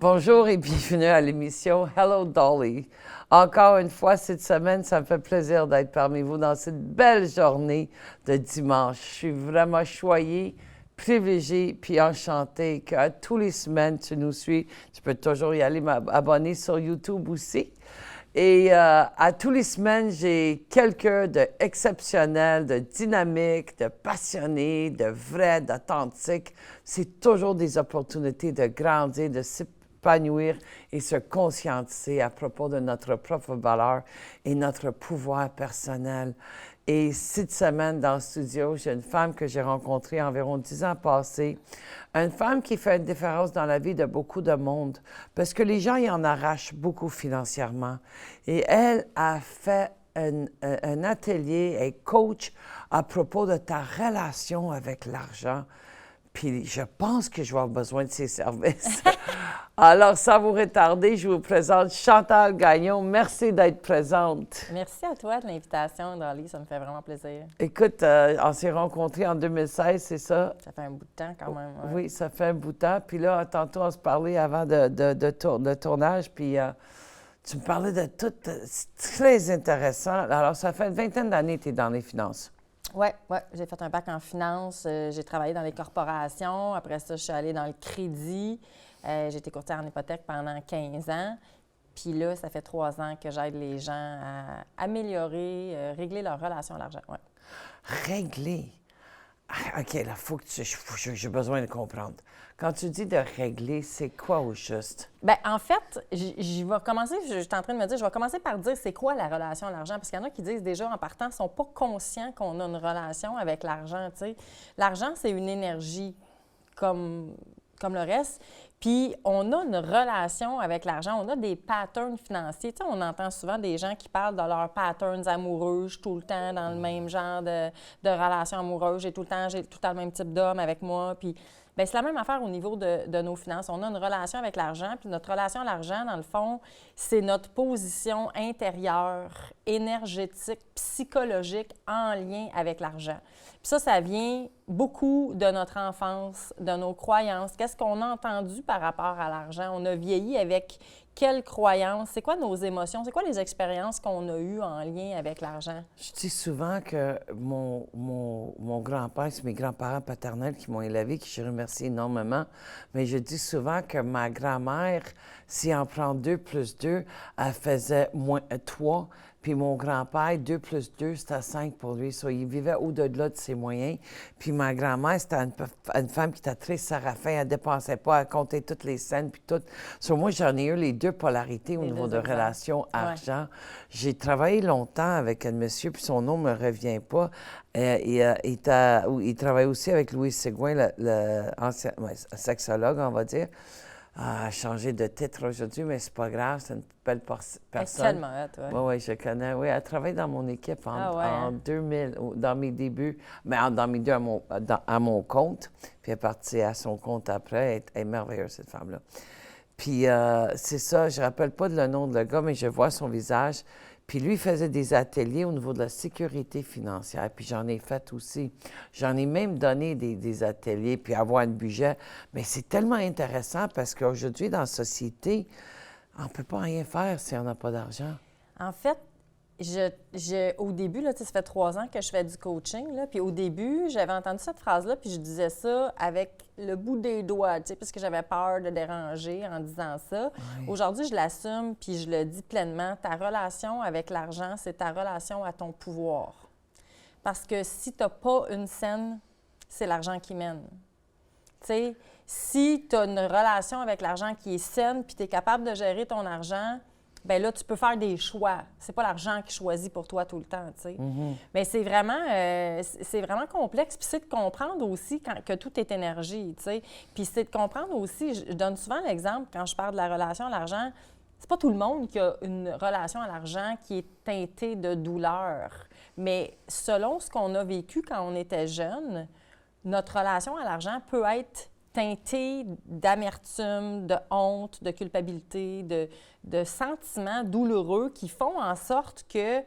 Bonjour et bienvenue à l'émission Hello Dolly. Encore une fois, cette semaine, ça me fait plaisir d'être parmi vous dans cette belle journée de dimanche. Je suis vraiment choyée, privilégiée puis enchantée qu'à tous les semaines, tu nous suis. Tu peux toujours y aller m'abonner sur YouTube aussi. Et à tous les semaines, j'ai quelqu'un d'exceptionnel, de dynamique, de passionné, de vrai, d'authentique. C'est toujours des opportunités de grandir, de s'épanouir et se conscientiser à propos de notre propre valeur et notre pouvoir personnel. Et cette semaine, dans le studio, j'ai une femme que j'ai rencontrée environ 10 ans passés. Une femme qui fait une différence dans la vie de beaucoup de monde parce que les gens y en arrachent beaucoup financièrement. Et elle a fait un atelier et coach à propos de ta relation avec l'argent. Puis je pense que je vais avoir besoin de ses services. Alors, sans vous retarder, je vous présente Chantal Gagnon. Merci d'être présente. Merci à toi de l'invitation, Dolly. Ça me fait vraiment plaisir. Écoute, on s'est rencontrés en 2016, c'est ça? Ça fait un bout de temps quand même. Ouais. Oui, ça fait un bout de temps. Puis là, tantôt, on se parlait avant de tournage, puis tu me parlais de tout. C'est très intéressant. Alors, ça fait une vingtaine d'années que tu es dans les finances. Oui, j'ai fait un bac en finance. J'ai travaillé dans les corporations. Après ça, je suis allée dans le crédit. J'ai été courtière en hypothèque pendant 15 ans. Puis là, ça fait 3 ans que j'aide les gens à améliorer, régler leur relation à l'argent. Ouais. Régler? OK, là, faut que j'ai besoin de comprendre. Quand tu dis de régler, c'est quoi au juste? Bien, en fait, je vais commencer, je suis en train de me dire, je vais commencer par dire c'est quoi la relation à l'argent, parce qu'il y en a qui disent déjà en partant, ils ne sont pas conscients qu'on a une relation avec l'argent, tu sais. L'argent, c'est une énergie comme le reste, puis on a une relation avec l'argent, on a des patterns financiers. Tu sais, on entend souvent des gens qui parlent de leurs patterns amoureux, je suis tout le temps dans le même genre de relation amoureuse, j'ai tout le temps le même type d'homme avec moi, puis bien, c'est la même affaire au niveau de nos finances. On a une relation avec l'argent, puis notre relation à l'argent, dans le fond, c'est notre position intérieure, énergétique, psychologique en lien avec l'argent. Puis ça vient beaucoup de notre enfance, de nos croyances. Qu'est-ce qu'on a entendu par rapport à l'argent? On a vieilli avec quelles croyances? C'est quoi nos émotions? C'est quoi les expériences qu'on a eues en lien avec l'argent? Je dis souvent que mon grand-père, c'est mes grands-parents paternels qui m'ont élevé, qui je remercie énormément, mais je dis souvent que ma grand-mère, si on prend 2 plus 2, elle faisait moins 3. Puis mon grand-père, 2 plus 2, c'était 5 pour lui. So, il vivait au-delà de ses moyens. Puis ma grand-mère, c'était une femme qui était très séraphin. Elle ne dépensait pas, elle comptait toutes les scènes, puis tout. So, moi, j'en ai eu les deux polarités au niveau de relation argent. Ouais. J'ai travaillé longtemps avec un monsieur, puis son nom ne me revient pas. Il travaille aussi avec Louis Séguin, l'ancien sexologue, on va dire. Elle a changé de titre aujourd'hui, mais c'est pas grave, c'est une belle personne. Tellement hot, oui. Oui, je connais. Oui, elle travaille dans mon équipe en 2000, dans mes débuts, mais dans mes débuts à mon compte. Puis elle est partie à son compte après. Elle est merveilleuse, cette femme-là. Puis c'est ça, je ne rappelle pas le nom de le gars, mais je vois son visage. Puis lui, il faisait des ateliers au niveau de la sécurité financière. Puis j'en ai fait aussi. J'en ai même donné des ateliers, puis avoir un budget. Mais c'est tellement intéressant parce qu'aujourd'hui, dans la société, on ne peut pas rien faire si on n'a pas d'argent. En fait, au début, là, ça fait 3 ans que je fais du coaching. Là, puis au début, j'avais entendu cette phrase-là, puis je disais ça avec le bout des doigts, parce que j'avais peur de déranger en disant ça. Oui. Aujourd'hui, je l'assume, puis je le dis pleinement. Ta relation avec l'argent, c'est ta relation à ton pouvoir. Parce que si tu n'as pas une scène, c'est l'argent qui mène. Tu sais, si tu as une relation avec l'argent qui est saine, puis tu es capable de gérer ton argent, bien là, tu peux faire des choix. C'est pas l'argent qui choisit pour toi tout le temps, tu sais. Mm-hmm. Mais c'est vraiment complexe. Puis c'est de comprendre aussi que tout est énergie, tu sais. Puis c'est de comprendre aussi, je donne souvent l'exemple quand je parle de la relation à l'argent, c'est pas tout le monde qui a une relation à l'argent qui est teintée de douleur. Mais selon ce qu'on a vécu quand on était jeune, notre relation à l'argent peut être teintée d'amertume, de honte, de culpabilité, de sentiments douloureux qui font en sorte que,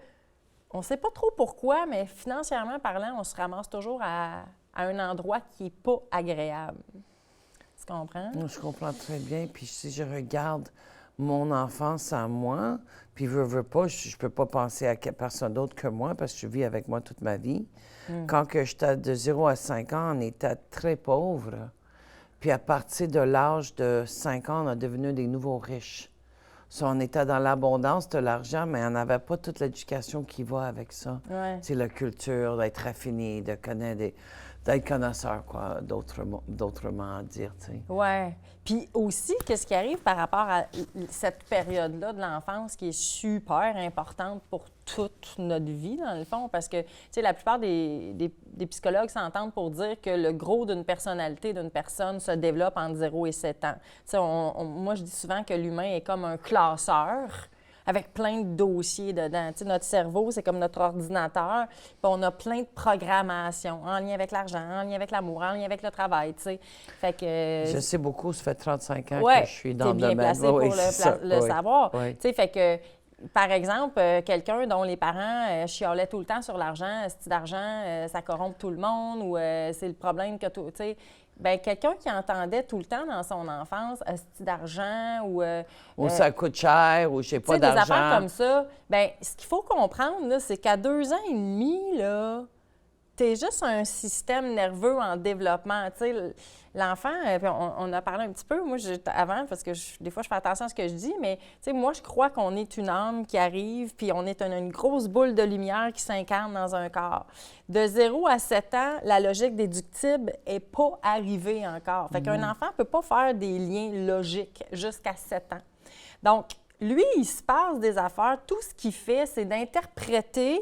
on ne sait pas trop pourquoi, mais financièrement parlant, on se ramasse toujours à un endroit qui n'est pas agréable. Tu comprends? Je comprends très bien. Puis si je regarde mon enfance à moi, puis veux pas, je peux pas penser à personne d'autre que moi parce que je vis avec moi toute ma vie. Quand que j'étais de 0 à 5 ans, on était très pauvres. Puis à partir de l'âge de 5 ans, on est devenu des nouveaux riches. So, on était dans l'abondance de l'argent, mais on n'avait pas toute l'éducation qui va avec ça. Ouais. C'est la culture, d'être raffiné, d'être connaisseur, quoi, d'autrement à dire, tu sais. Oui. Puis aussi, qu'est-ce qui arrive par rapport à cette période-là de l'enfance qui est super importante pour toute notre vie, dans le fond, parce que, tu sais, la plupart des psychologues s'entendent pour dire que le gros d'une personnalité d'une personne se développe entre 0 et 7 ans. Tu sais, moi, je dis souvent que l'humain est comme un classeur avec plein de dossiers dedans. Tu sais, notre cerveau, c'est comme notre ordinateur, puis on a plein de programmations en lien avec l'argent, en lien avec l'amour, en lien avec le travail, tu sais. Fait que... Je sais beaucoup, ça fait 35 ans ouais, que je suis dans le bien domaine. placé pour le savoir. Oui. Tu sais, fait que, par exemple, quelqu'un dont les parents chialaient tout le temps sur l'argent, ce d'argent, ça corrompt tout le monde, ou c'est le problème que tout, tu sais. Bien, quelqu'un qui entendait tout le temps dans son enfance un style d'argent ou ça coûte cher, ou je sais pas des d'argent. affaires comme ça, bien, ce qu'il faut comprendre, là, c'est qu'à 2 ans et demi, là, t'es juste un système nerveux en développement. Tu sais, l'enfant, puis on a parlé un petit peu, moi, avant, parce que des fois, je fais attention à ce que je dis, mais tu sais, moi, je crois qu'on est une âme qui arrive, puis on est une grosse boule de lumière qui s'incarne dans un corps. De 0 à 7 ans, la logique déductible n'est pas arrivée encore. Fait qu'un enfant ne peut pas faire des liens logiques jusqu'à 7 ans. Donc, lui, il se passe des affaires. Tout ce qu'il fait, c'est d'interpréter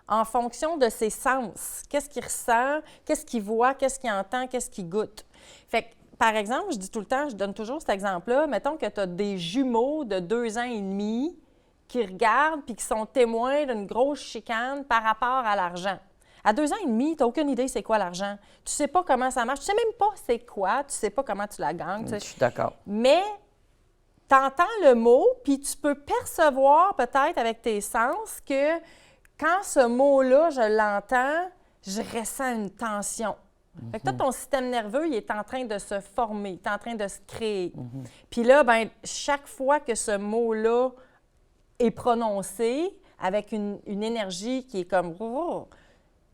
en fonction de ses sens. Qu'est-ce qu'il ressent, qu'est-ce qu'il voit, qu'est-ce qu'il entend, qu'est-ce qu'il goûte. Fait que, par exemple, je dis tout le temps, je donne toujours cet exemple-là, mettons que tu as des jumeaux de 2 ans et demi qui regardent puis qui sont témoins d'une grosse chicane par rapport à l'argent. À 2 ans et demi, tu n'as aucune idée c'est quoi l'argent. Tu sais pas comment ça marche, tu sais même pas c'est quoi, tu sais pas comment tu la gagnes. Je suis d'accord. Mais tu entends le mot, puis tu peux percevoir peut-être avec tes sens que quand ce mot-là, je l'entends, je ressens une tension. Fait que toi, ton système nerveux, il est en train de se former, il est en train de se créer. Puis là, ben, chaque fois que ce mot-là est prononcé avec une énergie qui est comme... Oh,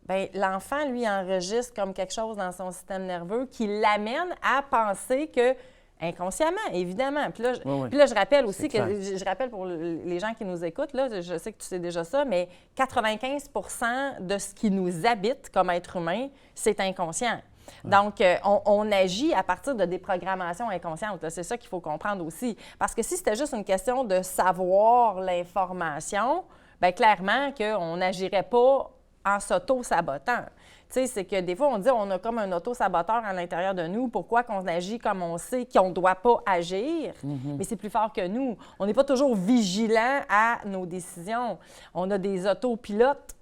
bien, l'enfant, lui, enregistre comme quelque chose dans son système nerveux qui l'amène à penser que... Inconsciemment, évidemment. Puis là, puis là je rappelle aussi que, je rappelle pour les gens qui nous écoutent, là, je sais que tu sais déjà ça, mais 95 de ce qui nous habite comme être humain, c'est inconscient. Donc, on agit à partir de des programmations inconscientes. C'est ça qu'il faut comprendre aussi. Parce que si c'était juste une question de savoir l'information, bien clairement qu'on n'agirait pas en s'auto-sabotant. Tu sais, c'est que des fois, on dit on a comme un auto-saboteur à l'intérieur de nous. Pourquoi qu'on agit comme on sait qu'on ne doit pas agir? Mais c'est plus fort que nous. On n'est pas toujours vigilant à nos décisions. On a des autopilotes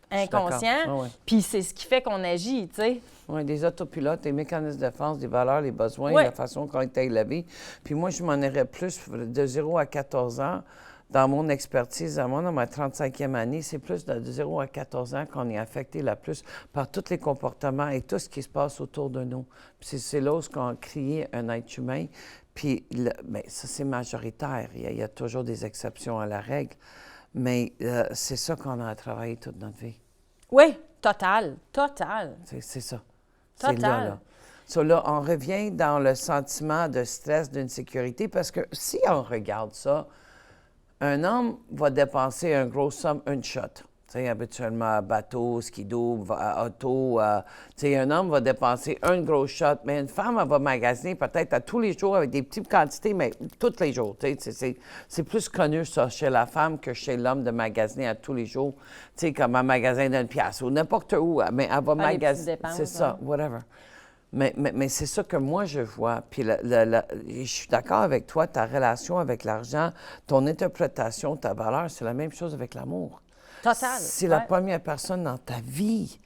inconscients, puis c'est ce qui fait qu'on agit, tu sais. Oui, des autopilotes, des mécanismes de défense, des valeurs, les besoins, la façon qu'on est élevé. Puis moi, je m'en irais plus de 0 à 14 ans. Dans mon expertise, à moi, dans ma 35e année, c'est plus de 0 à 14 ans qu'on est affecté la plus par tous les comportements et tout ce qui se passe autour de nous. Puis c'est là où on a créé un être humain. Puis bien, ça, c'est majoritaire. Il y a toujours des exceptions à la règle. Mais c'est ça qu'on a à travailler toute notre vie. Oui, total. C'est ça. Total. C'est là. So, là, on revient dans le sentiment de stress, d'insécurité, parce que si on regarde ça, un homme va dépenser un gros somme, une shot. Tu sais, habituellement, bateau, skido, auto. Tu sais, un homme va dépenser une grosse shot, mais une femme, elle va magasiner peut-être à tous les jours avec des petites quantités, mais tous les jours. Tu sais, c'est plus connu, ça, chez la femme que chez l'homme de magasiner à tous les jours. Tu sais, comme un magasin d'une pièce ou n'importe où. Mais elle va magasiner. C'est ça, whatever. Mais c'est ça que moi, je vois. Puis je suis d'accord avec toi, ta relation avec l'argent, ton interprétation, ta valeur, c'est la même chose avec l'amour. Total. Si la première personne dans ta vie,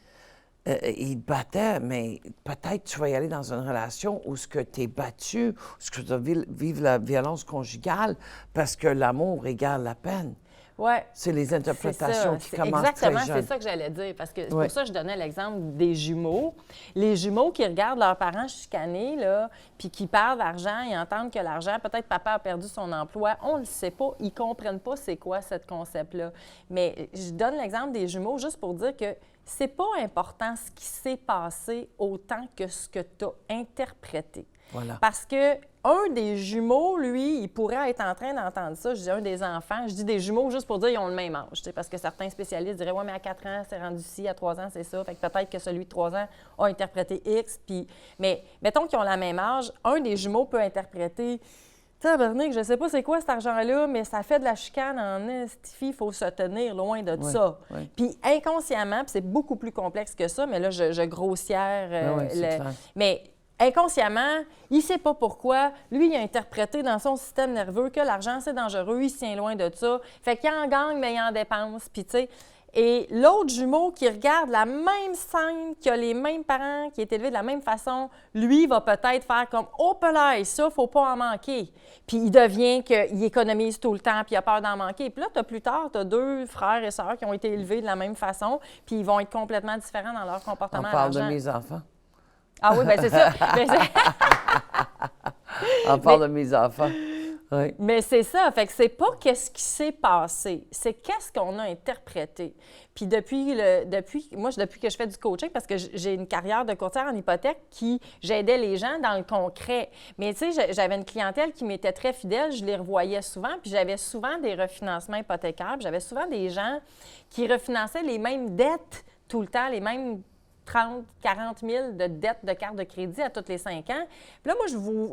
il te battait, mais peut-être tu vas y aller dans une relation où tu es battu, où tu vas vivre la violence conjugale parce que l'amour égale la peine. Ouais. C'est les interprétations qui commencent exactement, très jeunes. c'est ça que j'allais dire. Parce que c'est pour ça que je donnais l'exemple des jumeaux. Les jumeaux qui regardent leurs parents chicaner, là, puis qui parlent d'argent, ils entendent que l'argent, peut-être papa a perdu son emploi, on ne le sait pas, ils ne comprennent pas c'est quoi ce concept-là. Mais je donne l'exemple des jumeaux juste pour dire que c'est pas important ce qui s'est passé autant que ce que tu as interprété. Voilà. Parce que un des jumeaux, lui, il pourrait être en train d'entendre ça. Je dis un des enfants. Je dis des jumeaux juste pour dire qu'ils ont le même âge. Parce que certains spécialistes diraient « Ouais, mais à 4 ans, c'est rendu ci, à 3 ans, c'est ça. » Fait que peut-être que celui de 3 ans a interprété X. Mais mettons qu'ils ont le même âge, un des jumeaux peut interpréter « Tabarnak, je ne sais pas c'est quoi cet argent-là, mais ça fait de la chicane en estifie, il faut se tenir loin de ça. » Puis inconsciemment, puis c'est beaucoup plus complexe que ça, mais là, je grossière. Mais inconsciemment, il ne sait pas pourquoi. Lui, il a interprété dans son système nerveux que l'argent, c'est dangereux, il se tient loin de ça. Fait qu'il en gagne, mais il en dépense. Puis, tu sais, et l'autre jumeau qui regarde la même scène, qui a les mêmes parents, qui est élevé de la même façon, lui va peut-être faire comme « Oh, pelaille, ça, faut pas en manquer. » Puis il devient qu'il économise tout le temps, puis il a peur d'en manquer. Puis là, plus tard, tu as 2 frères et sœurs qui ont été élevés de la même façon, puis ils vont être complètement différents dans leur comportement à l'argent. On parle de mes enfants. Ah oui, bien c'est ça. On parle de mes enfants. Oui. Mais c'est ça. Fait que c'est pas qu'est-ce qui s'est passé, c'est qu'est-ce qu'on a interprété. Puis depuis que je fais du coaching, parce que j'ai une carrière de courtière en hypothèque j'aidais les gens dans le concret. Mais tu sais, j'avais une clientèle qui m'était très fidèle, je les revoyais souvent, puis j'avais souvent des refinancements hypothécaires, puis j'avais souvent des gens qui refinançaient les mêmes dettes tout le temps, les mêmes 30, 40 000 de dettes de carte de crédit à tous les 5 ans. Puis là, moi,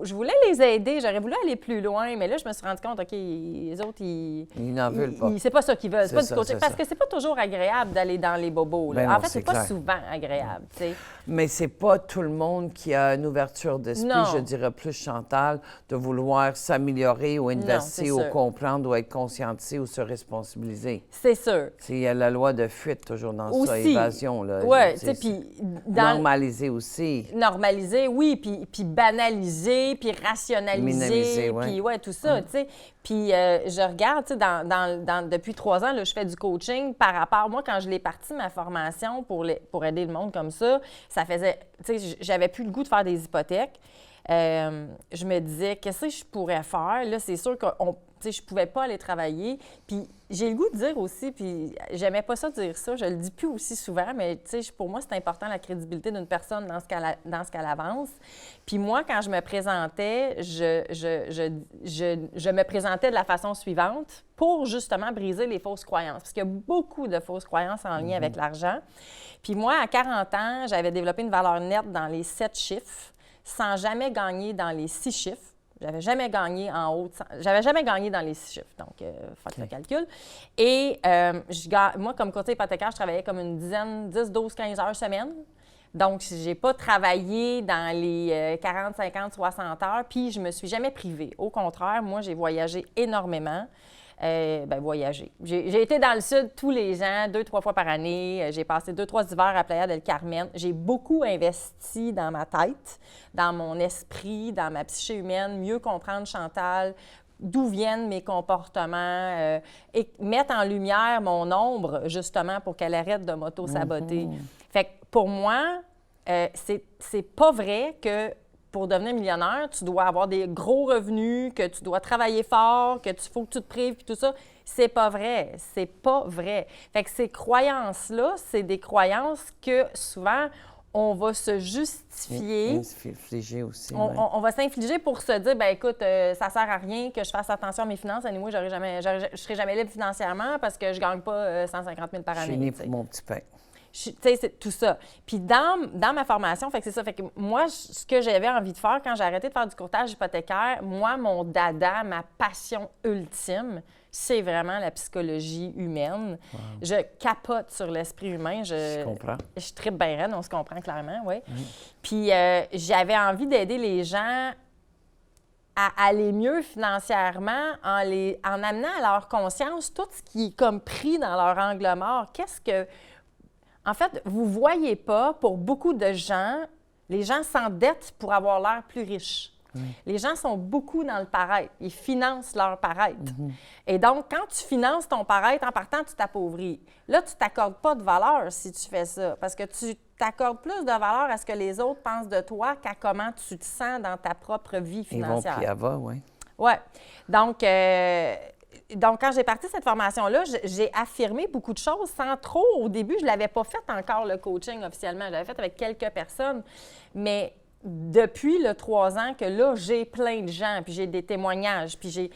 je voulais les aider. J'aurais voulu aller plus loin. Mais là, je me suis rendu compte, OK, les autres, ils n'en veulent pas. C'est pas ça qu'ils veulent. C'est pas ça, du coaching. Parce que c'est pas toujours agréable d'aller dans les bobos. Ben non, en fait, c'est pas clair. souvent agréable. T'sais. Mais c'est pas tout le monde qui a une ouverture d'esprit, je dirais plus Chantal, de vouloir s'améliorer ou investir ou comprendre ou être conscientisé ou se responsabiliser. C'est sûr. Il y a la loi de fuite toujours dans ça, aussi. Évasion. Oui, tu sais, puis... Normaliser aussi. Normaliser, oui, puis banaliser, puis rationaliser, puis tout ça, tu sais. Puis je regarde, tu sais, depuis 3 ans, là, je fais du coaching par rapport, moi, quand je l'ai parti, ma formation pour aider le monde comme ça faisait, tu sais, j'avais plus le goût de faire des hypothèques. Je me disais, qu'est-ce que je pourrais faire? Là, c'est sûr que je ne pouvais pas aller travailler. Puis j'ai le goût de dire aussi, puis j'aimais pas ça dire ça, je le dis plus aussi souvent, mais pour moi, c'est important la crédibilité d'une personne dans ce qu'elle avance. Puis moi, quand je me présentais, je me présentais de la façon suivante pour justement briser les fausses croyances. Parce qu'il y a beaucoup de fausses croyances en lien avec l'argent. Puis moi, à 40 ans, j'avais développé une valeur nette dans les 7 chiffres sans jamais gagner dans les 6 chiffres. J'avais jamais gagné en haut. J'avais jamais gagné dans les 6 chiffres. Donc, faites le calcul. Et moi, comme courtier hypothécaire, je travaillais comme une dizaine, 10, 12, 15 heures semaine. Donc, je n'ai pas travaillé dans les 40, 50, 60 heures. Puis, je ne me suis jamais privée. Au contraire, moi, j'ai voyagé énormément. Voyager. J'ai été dans le sud tous les ans, 2-3 fois par année. J'ai passé 2-3 hivers à Playa del Carmen. J'ai beaucoup investi dans ma tête, dans mon esprit, dans ma psyché humaine, mieux comprendre Chantal, d'où viennent mes comportements et mettre en lumière mon ombre, justement, pour qu'elle arrête de m'auto-saboter. Fait que pour moi, c'est pas vrai que pour devenir millionnaire, tu dois avoir des gros revenus, que tu dois travailler fort, que faut que tu te prives, puis tout ça. C'est pas vrai. C'est pas vrai. Fait que ces croyances-là, c'est des croyances que souvent, on va se justifier. S'infliger aussi. On va s'infliger pour se dire, bien écoute, ça sert à rien que je fasse attention à mes finances. Et moi, je ne serai jamais libre financièrement parce que je ne gagne pas 150 000 par année. Je suis née pour mon petit pain. Tu sais, c'est tout ça. Puis dans ma formation, fait que c'est ça. Fait que moi, ce que j'avais envie de faire quand j'ai arrêté de faire du courtage hypothécaire, moi, mon dada, ma passion ultime, c'est vraiment la psychologie humaine. Wow. Je capote sur l'esprit humain. Je comprends. Je tripe bien raide, on se comprend clairement, oui. Puis j'avais envie d'aider les gens à aller mieux financièrement en amenant à leur conscience tout ce qui est comme pris dans leur angle mort. En fait, vous ne voyez pas, pour beaucoup de gens, les gens s'endettent pour avoir l'air plus riches. Les gens sont beaucoup dans le paraître. Ils financent leur paraître. Et donc, quand tu finances ton paraître, en partant, tu t'appauvris. Là, tu ne t'accordes pas de valeur si tu fais ça, parce que tu t'accordes plus de valeur à ce que les autres pensent de toi qu'à comment tu te sens dans ta propre vie financière. Ils vont puis à va, oui. Oui. Donc, quand j'ai parti cette formation-là, j'ai affirmé beaucoup de choses sans trop. Au début, je ne l'avais pas fait encore, le coaching officiellement. Je l'avais fait avec quelques personnes. Mais depuis 3 ans que là, j'ai plein de gens, puis j'ai des témoignages, puis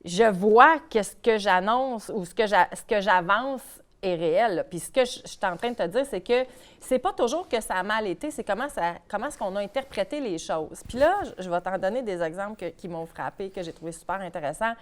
je vois que ce que j'annonce ou ce que j'avance est réel. Là. Puis ce que je suis en train de te dire, c'est que c'est pas toujours que ça a mal été, c'est comment est-ce qu'on a interprété les choses. Puis là, je vais t'en donner des exemples qui m'ont frappé, que j'ai trouvé super intéressants.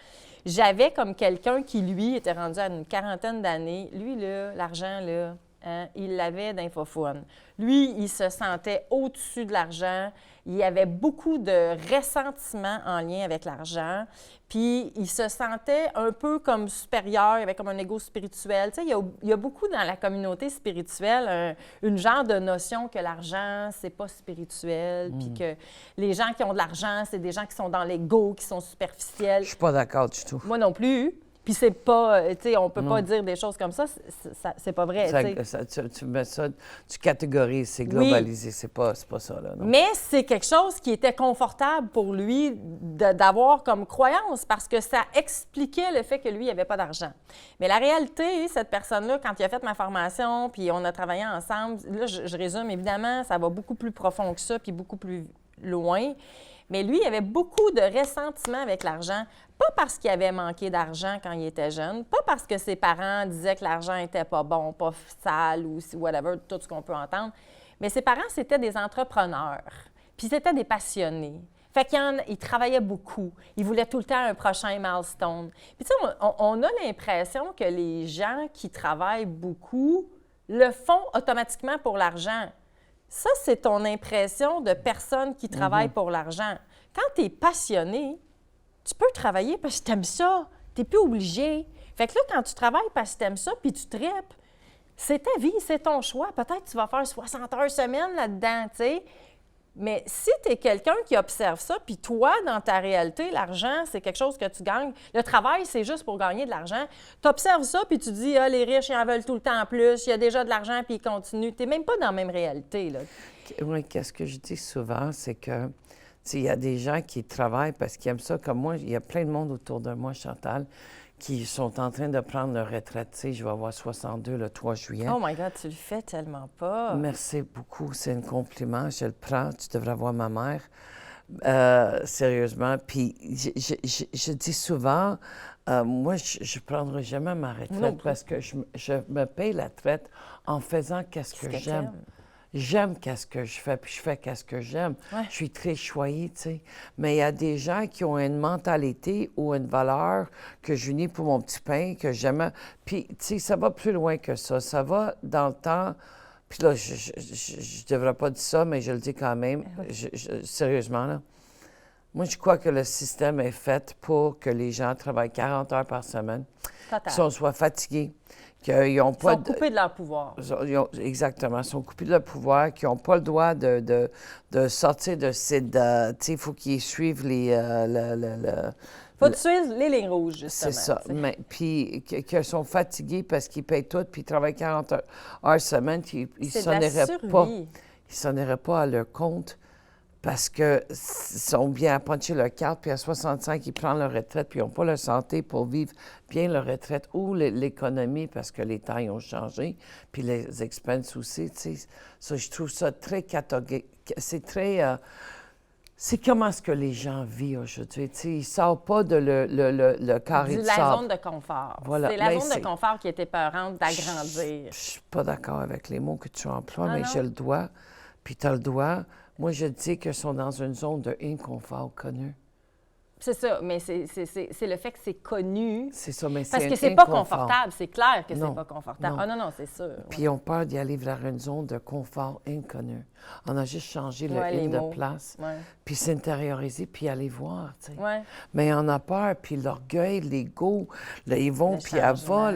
J'avais comme quelqu'un qui, lui, était rendu à une 40aine d'années. Lui, là, l'argent, là, hein, il l'avait d'infophone. Lui, il se sentait au-dessus de l'argent. Il y avait beaucoup de ressentiment en lien avec l'argent. Puis, il se sentait un peu comme supérieur, il avait comme un ego spirituel. Tu sais, il y a beaucoup dans la communauté spirituelle une genre de notion que l'argent, c'est pas spirituel, puis que les gens qui ont de l'argent, c'est des gens qui sont dans l'ego, qui sont superficiels. Je suis pas d'accord du tout. Moi non plus. Puis c'est pas, tu sais, on peut pas dire des choses comme ça, c'est pas vrai. Tu mets ça, tu catégorises, c'est globalisé, c'est pas ça, là. Non. Mais c'est quelque chose qui était confortable pour lui d'avoir comme croyance parce que ça expliquait le fait que lui, il n'avait pas d'argent. Mais la réalité, cette personne-là, quand il a fait ma formation, puis on a travaillé ensemble, là, je résume, évidemment, ça va beaucoup plus profond que ça, puis beaucoup plus loin. Mais lui, il avait beaucoup de ressentiment avec l'argent, pas parce qu'il avait manqué d'argent quand il était jeune, pas parce que ses parents disaient que l'argent n'était pas bon, pas sale ou whatever, tout ce qu'on peut entendre, mais ses parents, c'était des entrepreneurs, puis c'était des passionnés. Fait qu'ils travaillaient beaucoup. Ils voulaient tout le temps un prochain milestone. Puis tu sais, on a l'impression que les gens qui travaillent beaucoup le font automatiquement pour l'argent. Ça, c'est ton impression de personne qui travaille pour l'argent. Quand tu es passionné, tu peux travailler parce que tu aimes ça. Tu n'es plus obligé. Fait que là, quand tu travailles parce que tu aimes ça puis tu tripes, c'est ta vie, c'est ton choix. Peut-être que tu vas faire 60 heures semaine là-dedans, tu sais. Mais si tu es quelqu'un qui observe ça, puis toi, dans ta réalité, l'argent, c'est quelque chose que tu gagnes. Le travail, c'est juste pour gagner de l'argent. Tu observes ça, puis tu dis, ah, les riches, ils en veulent tout le temps plus, il y a déjà de l'argent, puis ils continuent. Tu n'es même pas dans la même réalité, là. Oui, qu'est-ce que je dis souvent, c'est que, il y a des gens qui travaillent parce qu'ils aiment ça. Comme moi, il y a plein de monde autour de moi, Chantal, qui sont en train de prendre leur retraite. Tu sais, je vais avoir 62 le 3 juillet. Oh my God, tu le fais tellement pas. Merci beaucoup, c'est un compliment. Je le prends. Tu devrais voir ma mère. Sérieusement. Puis, je dis souvent, moi, je ne prendrai jamais ma retraite parce que je me paye la retraite en faisant qu'est-ce que j'aime. J'aime qu'est-ce que je fais, puis je fais qu'est-ce que j'aime. Ouais. Je suis très choyée, tu sais. Mais il y a des gens qui ont une mentalité ou une valeur que j'unis pour mon petit pain, que j'aime. Puis, tu sais, ça va plus loin que ça. Ça va dans le temps. Puis là, je ne devrais pas dire ça, mais je le dis quand même. Sérieusement, là. Moi, je crois que le système est fait pour que les gens travaillent 40 heures par semaine, qu'ils soient fatigués, qu'ils n'ont pas... Ils sont coupés de leur pouvoir. Exactement. Ils sont coupés de leur pouvoir, qu'ils n'ont pas le droit de sortir de ces... Tu sais, il faut qu'ils suivent les... Faut suivre les lignes rouges, justement. C'est ça. Mais, puis, qu'ils sont fatigués parce qu'ils payent tout, puis ils travaillent 40 heures semaine, puis ils ne sonneraient pas à leur compte parce qu'ils sont bien à puncher leur carte, puis à 65, ils prennent leur retraite, puis ils n'ont pas la santé pour vivre bien leur retraite ou l'économie parce que les temps ils ont changé, puis les expenses aussi. Tu sais. Ça, je trouve ça très catégorique. C'est très... c'est comment est-ce que les gens vivent aujourd'hui. Tu sais, ils ne sortent pas de le carré de sable. La zone de confort. Voilà. C'est la zone de confort qui était peurante d'agrandir. Je ne suis pas d'accord avec les mots que tu emploies, mais j'ai le droit. Puis tu as le droit. Moi, je dis qu'ils sont dans une zone de inconfort connu. C'est ça, mais c'est le fait que c'est connu. C'est ça, mais c'est parce que c'est pas confortable, c'est clair que c'est pas confortable. Non. Ah non, c'est sûr. Puis on peur d'y aller vers une zone de confort inconnu. On a juste changé le « in » de place, puis s'intérioriser, puis aller voir, tu sais. Ouais. Mais on a peur, puis l'orgueil, l'ego, ils vont, puis elle va,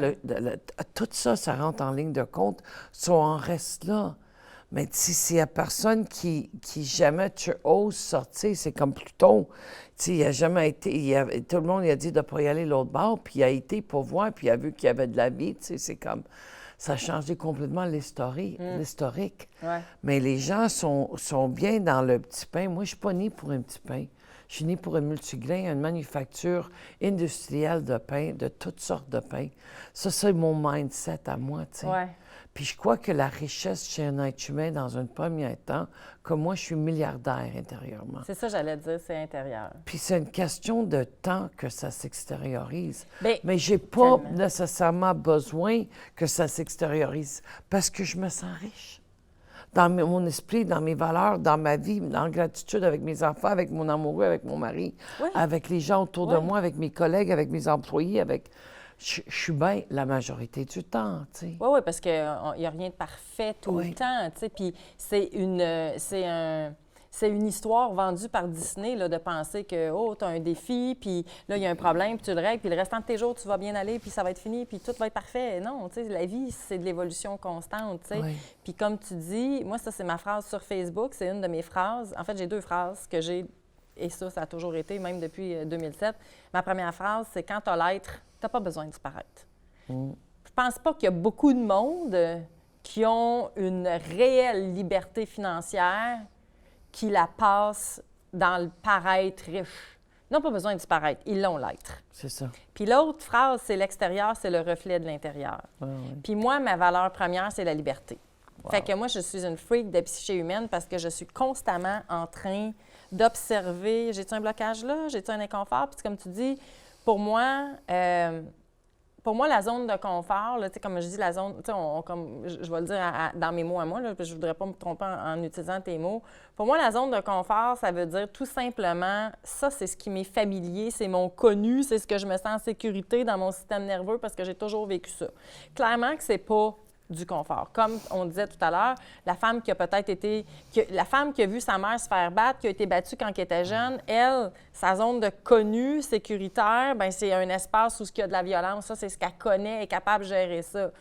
tout ça, ça rentre en ligne de compte, si on en reste là. Mais s'il n'y a personne qui jamais tu oses sortir, c'est comme Pluton. Il n'a jamais été... tout le monde il a dit de ne pas y aller l'autre bord, puis il a été pour voir, puis il a vu qu'il y avait de la vie. C'est comme... Ça a changé complètement l'historique. Ouais. Mais les gens sont bien dans le petit pain. Moi, je ne suis pas née pour un petit pain. Je suis née pour un multigrain, une manufacture industrielle de pain, de toutes sortes de pain. Ça, c'est mon mindset à moi, tu sais. Ouais. Puis je crois que la richesse chez un être humain, dans un premier temps, comme moi, je suis milliardaire intérieurement. C'est ça, j'allais dire, c'est intérieur. Puis c'est une question de temps que ça s'extériorise. Bien, Mais j'ai pas tellement. nécessairement besoin que ça s'extériorise parce que je me sens riche. Dans mon esprit, dans mes valeurs, dans ma vie, en gratitude avec mes enfants, avec mon amoureux, avec mon mari, Oui. avec les gens autour de Oui. moi, avec mes collègues, avec mes employés, avec... Je suis bien la majorité du temps, tu sais. Oui, oui, parce qu'il n'y a rien de parfait tout Oui. le temps, tu sais. Puis c'est une histoire vendue par Disney, là, de penser que, oh, tu as un défi, puis là, il y a un problème, puis tu le règles, puis le restant de tes jours, tu vas bien aller, puis ça va être fini, puis tout va être parfait. Non, tu sais, la vie, c'est de l'évolution constante, tu sais. Oui. Puis comme tu dis, moi, ça, c'est ma phrase sur Facebook, c'est une de mes phrases. En fait, j'ai 2 phrases que j'ai, et ça a toujours été, même depuis 2007. Ma première phrase, c'est « Quand tu as l'être, tu n'as pas besoin de disparaître ». Je pense pas qu'il y a beaucoup de monde qui ont une réelle liberté financière qui la passe dans le paraître riche. Ils n'ont pas besoin de disparaître, ils l'ont l'être. C'est ça. Puis l'autre phrase, c'est l'extérieur, c'est le reflet de l'intérieur. Ah, oui. Puis moi, ma valeur première, c'est la liberté. Wow. Fait que moi, je suis une freak de psyché humaine parce que je suis constamment en train d'observer, j'ai-tu un blocage là, j'ai-tu un inconfort? Puis comme tu dis, pour moi, la zone de confort, là, comme je dis, la zone, comme je vais le dire dans mes mots à moi, là, parce que je ne voudrais pas me tromper en utilisant tes mots. Pour moi, la zone de confort, ça veut dire tout simplement, ça, c'est ce qui m'est familier, c'est mon connu, c'est ce que je me sens en sécurité dans mon système nerveux parce que j'ai toujours vécu ça. Clairement que c'est pas du confort. Comme on disait tout à l'heure, la femme qui a peut-être été... la femme qui a vu sa mère se faire battre, qui a été battue quand elle était jeune, elle, sa zone de connu, sécuritaire, bien, c'est un espace où il y a de la violence. Ça, c'est ce qu'elle connaît, elle est capable de gérer ça.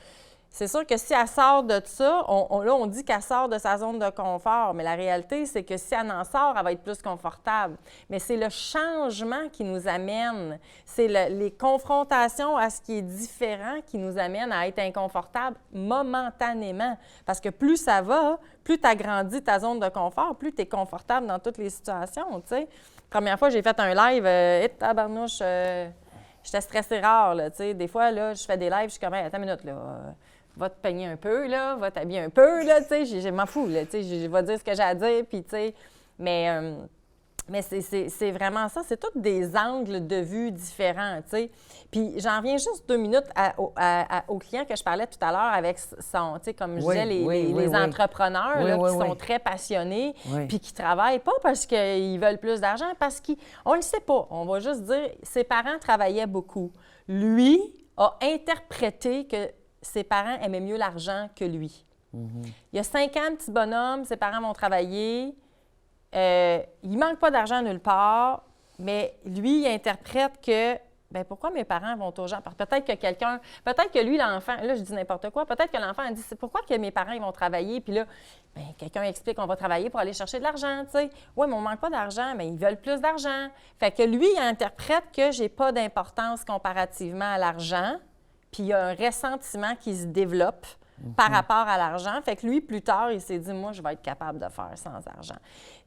C'est sûr que si elle sort de ça, on dit qu'elle sort de sa zone de confort, mais la réalité, c'est que si elle en sort, elle va être plus confortable. Mais c'est le changement qui nous amène, c'est les confrontations à ce qui est différent qui nous amènent à être inconfortable momentanément. Parce que plus ça va, plus tu agrandis ta zone de confort, plus tu es confortable dans toutes les situations, tu sais. Première fois, j'ai fait un live, tabarnouche, j'étais stressée rare, là, tu sais. Des fois, là, je fais des lives, je suis comme, hey, attends une minute, là. Va te peigner un peu, là, va t'habiller un peu, là, tu sais, je m'en fous, là, tu sais, je vais dire ce que j'ai à dire, puis, tu sais, mais c'est vraiment ça, c'est tous des angles de vue différents, tu sais. Puis j'en reviens juste 2 minutes au client que je parlais tout à l'heure avec son, tu sais, comme je disais, les entrepreneurs là, qui sont très passionnés, puis qui travaillent pas parce qu'ils veulent plus d'argent, parce qu'on le sait pas, on va juste dire, ses parents travaillaient beaucoup. Lui a interprété que ses parents aimaient mieux l'argent que lui. Il y a 5 ans, petit bonhomme, ses parents vont travailler. Il ne manque pas d'argent nulle part, mais lui, il interprète que, bien, pourquoi mes parents vont au genre? Peut-être que lui, l'enfant, là, je dis n'importe quoi, peut-être que l'enfant a dit, c'est pourquoi que mes parents, ils vont travailler, puis là, bien, quelqu'un explique qu'on va travailler pour aller chercher de l'argent, tu sais. Oui, mais on ne manque pas d'argent, mais ils veulent plus d'argent. Fait que lui, il interprète que j'ai pas d'importance comparativement à l'argent, puis il y a un ressentiment qui se développe par rapport à l'argent. Fait que lui, plus tard, il s'est dit, moi, je vais être capable de faire sans argent.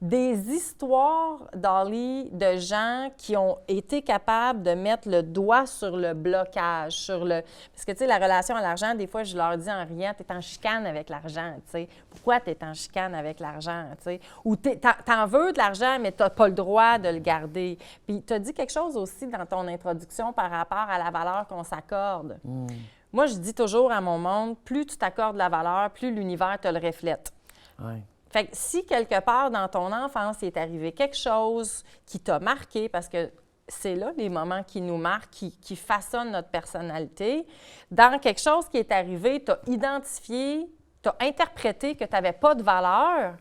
Des histoires, Dolly, de gens qui ont été capables de mettre le doigt sur le blocage, Parce que, tu sais, la relation à l'argent, des fois, je leur dis en riant, t'es en chicane avec l'argent, tu sais. Pourquoi t'es en chicane avec l'argent, tu sais? Ou t'en veux de l'argent, mais t'as pas le droit de le garder. Puis t'as dit quelque chose aussi dans ton introduction par rapport à la valeur qu'on s'accorde. Moi, je dis toujours à mon monde, plus tu t'accordes la valeur, plus l'univers te le reflète. Oui. Fait que si quelque part dans ton enfance, il est arrivé quelque chose qui t'a marqué, parce que c'est là les moments qui nous marquent, qui façonnent notre personnalité, dans quelque chose qui est arrivé, tu as identifié, tu as interprété que tu n'avais pas de valeur,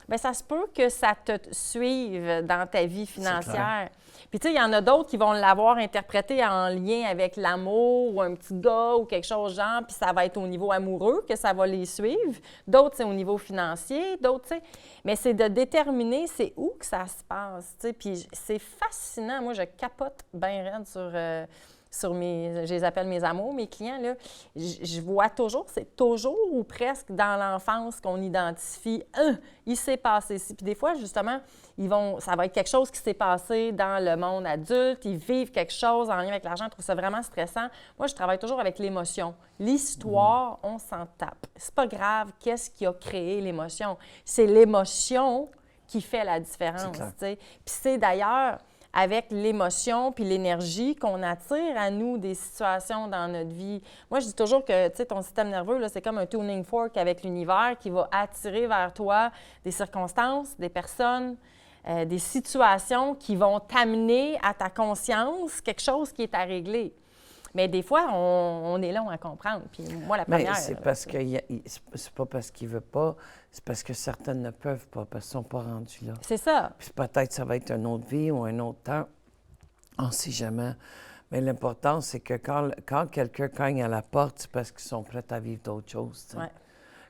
bien, ça se peut que ça te suive dans ta vie financière. Puis, tu sais, il y en a d'autres qui vont l'avoir interprété en lien avec l'amour ou un petit gars ou quelque chose genre, puis ça va être au niveau amoureux que ça va les suivre. D'autres, c'est au niveau financier. D'autres, tu sais. Mais c'est de déterminer c'est où que ça se passe, tu sais. Puis c'est fascinant. Moi, je capote bien raide sur mes, je les appelle mes amours, mes clients, là. Je vois toujours, c'est toujours ou presque dans l'enfance qu'on identifie, il s'est passé ci. Puis des fois, justement, ça va être quelque chose qui s'est passé dans le monde adulte, ils vivent quelque chose en lien avec l'argent, je trouve ça vraiment stressant. Moi, je travaille toujours avec l'émotion. L'histoire, on s'en tape. C'est pas grave, qu'est-ce qui a créé l'émotion? C'est l'émotion qui fait la différence, tu sais. Puis c'est d'ailleurs avec l'émotion puis l'énergie qu'on attire à nous des situations dans notre vie. Moi, je dis toujours que, tu sais, ton système nerveux, là, c'est comme un tuning fork avec l'univers qui va attirer vers toi des circonstances, des personnes, des situations qui vont t'amener à ta conscience quelque chose qui est à régler. Mais des fois, on est long à comprendre. Puis moi, la première... Mais c'est parce que c'est pas parce qu'il veut pas, c'est parce que certaines ne peuvent pas, parce qu'ils sont pas rendus là. C'est ça. Puis peut-être ça va être une autre vie ou un autre temps. On ne sait jamais. Mais l'important, c'est que quand quelqu'un cogne à la porte, c'est parce qu'ils sont prêts à vivre d'autres choses. Tu sais. Ouais.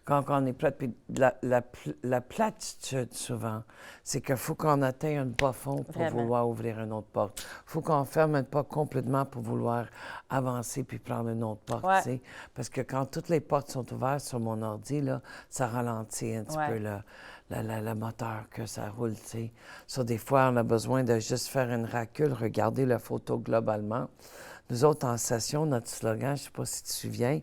Quand on est prêt, puis la platitude, souvent, c'est qu'il faut qu'on atteigne un bas fond pour vouloir ouvrir une autre porte. Il faut qu'on ferme un pas complètement pour vouloir avancer puis prendre une autre porte, tu sais. Parce que quand toutes les portes sont ouvertes sur mon ordi, là, ça ralentit un petit peu le moteur, que ça roule, tu sais. So, des fois, on a besoin de juste faire une recul, regarder la photo globalement. Nous autres, en session, notre slogan, je ne sais pas si tu te souviens,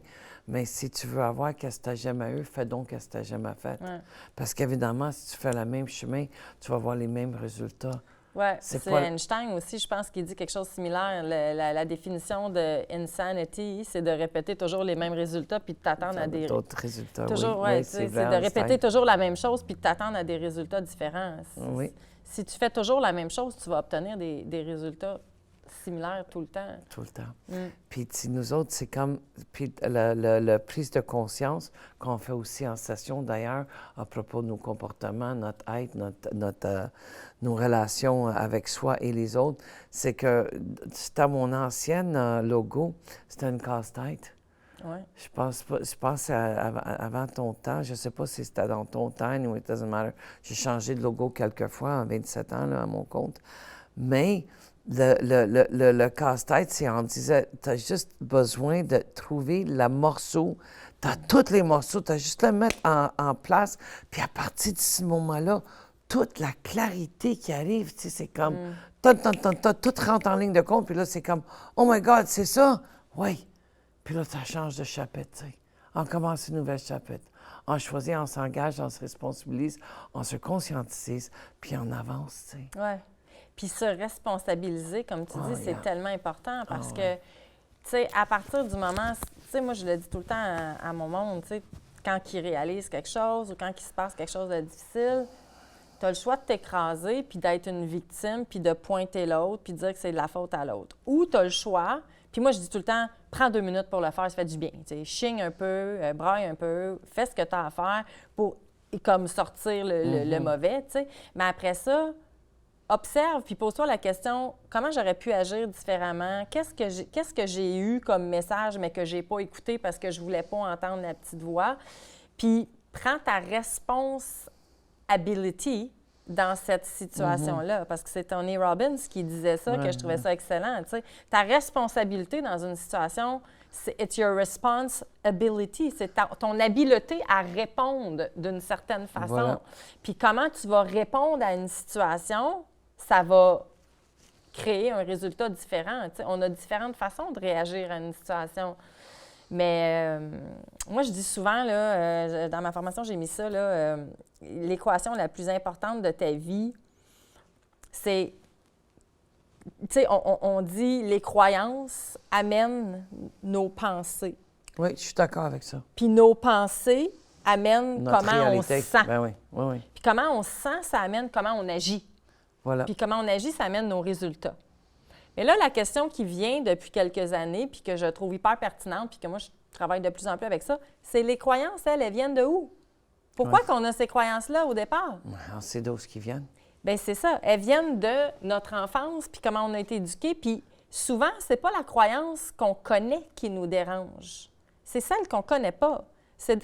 mais si tu veux avoir qu'est-ce que tu n'as jamais eu, fais donc qu'est-ce que tu n'as jamais fait. Ouais. Parce qu'évidemment, si tu fais le même chemin, tu vas avoir les mêmes résultats. Oui, c'est Einstein aussi, je pense, qui dit quelque chose de similaire. La définition de insanity, c'est de répéter toujours les mêmes résultats puis de t'attendre à des... D'autres résultats, toujours, oui. C'est de répéter toujours la même chose puis de t'attendre à des résultats différents. Oui. Si tu fais toujours la même chose, tu vas obtenir des résultats similaire tout le temps. Tout le temps. Puis nous autres, c'est comme puis la prise de conscience qu'on fait aussi en session, d'ailleurs, à propos de nos comportements, notre être, nos relations avec soi et les autres, c'est que c'était mon ancienne logo, c'était une casse-tête. Ouais. Je pense avant ton temps, je ne sais pas si c'était dans ton temps ou it doesn't matter. J'ai changé de logo quelques fois en 27 ans là, à mon compte. Mais le casse-tête, c'est on disait, tu as juste besoin de trouver le morceau. Tu as tous les morceaux, tu as juste à le mettre en place. Puis à partir de ce moment-là, toute la clarité qui arrive, tu sais, c'est comme, tout rentre en ligne de compte. Puis là, c'est comme, oh my God, c'est ça? Oui. Puis là, ça change de chapitre, tu sais. On commence une nouvelle chapitre. On choisit, on s'engage, on se responsabilise, on se conscientise, puis on avance, tu sais. Oui. Puis se responsabiliser, comme tu dis, c'est tellement important parce que, tu sais, à partir du moment, tu sais, moi, je le dis tout le temps à mon monde, tu sais, quand ils réalisent quelque chose ou quand il se passe quelque chose de difficile, tu as le choix de t'écraser puis d'être une victime puis de pointer l'autre puis de dire que c'est de la faute à l'autre. Ou tu as le choix, puis moi, je dis tout le temps, prends 2 minutes pour le faire, ça fait du bien. Tu sais, chigne un peu, braille un peu, fais ce que tu as à faire pour, comme, sortir le mauvais, tu sais. Mais après ça, observe, puis pose-toi la question, comment j'aurais pu agir différemment? Qu'est-ce que j'ai eu comme message, mais que j'ai pas écouté parce que je voulais pas entendre la petite voix? Puis prends ta responsabilité dans cette situation-là, parce que c'est Tony Robbins qui disait ça, que je trouvais ça excellent. Tu sais. Ta responsabilité dans une situation, c'est « it's your responsibility », c'est ton habileté à répondre d'une certaine façon. Voilà. Puis comment tu vas répondre à une situation, ça va créer un résultat différent. Tu sais. On a différentes façons de réagir à une situation. Mais moi, je dis souvent, là, dans ma formation, j'ai mis ça, là, l'équation la plus importante de ta vie, c'est, tu sais, on dit les croyances amènent nos pensées. Oui, je suis d'accord avec ça. Puis nos pensées amènent notre comment réalité. On se sent. Ben oui, oui, oui. Puis comment on se sent, ça amène comment on agit. Voilà. Puis comment on agit, ça amène nos résultats. Mais là, la question qui vient depuis quelques années, puis que je trouve hyper pertinente, puis que moi, je travaille de plus en plus avec ça, c'est les croyances, elles viennent de où? Pourquoi qu'on a ces croyances-là au départ? On sait d'où ce qui viennent. Bien, c'est ça. Elles viennent de notre enfance, puis comment on a été éduqués. Puis souvent, c'est pas la croyance qu'on connaît qui nous dérange. C'est celle qu'on connaît pas. C'est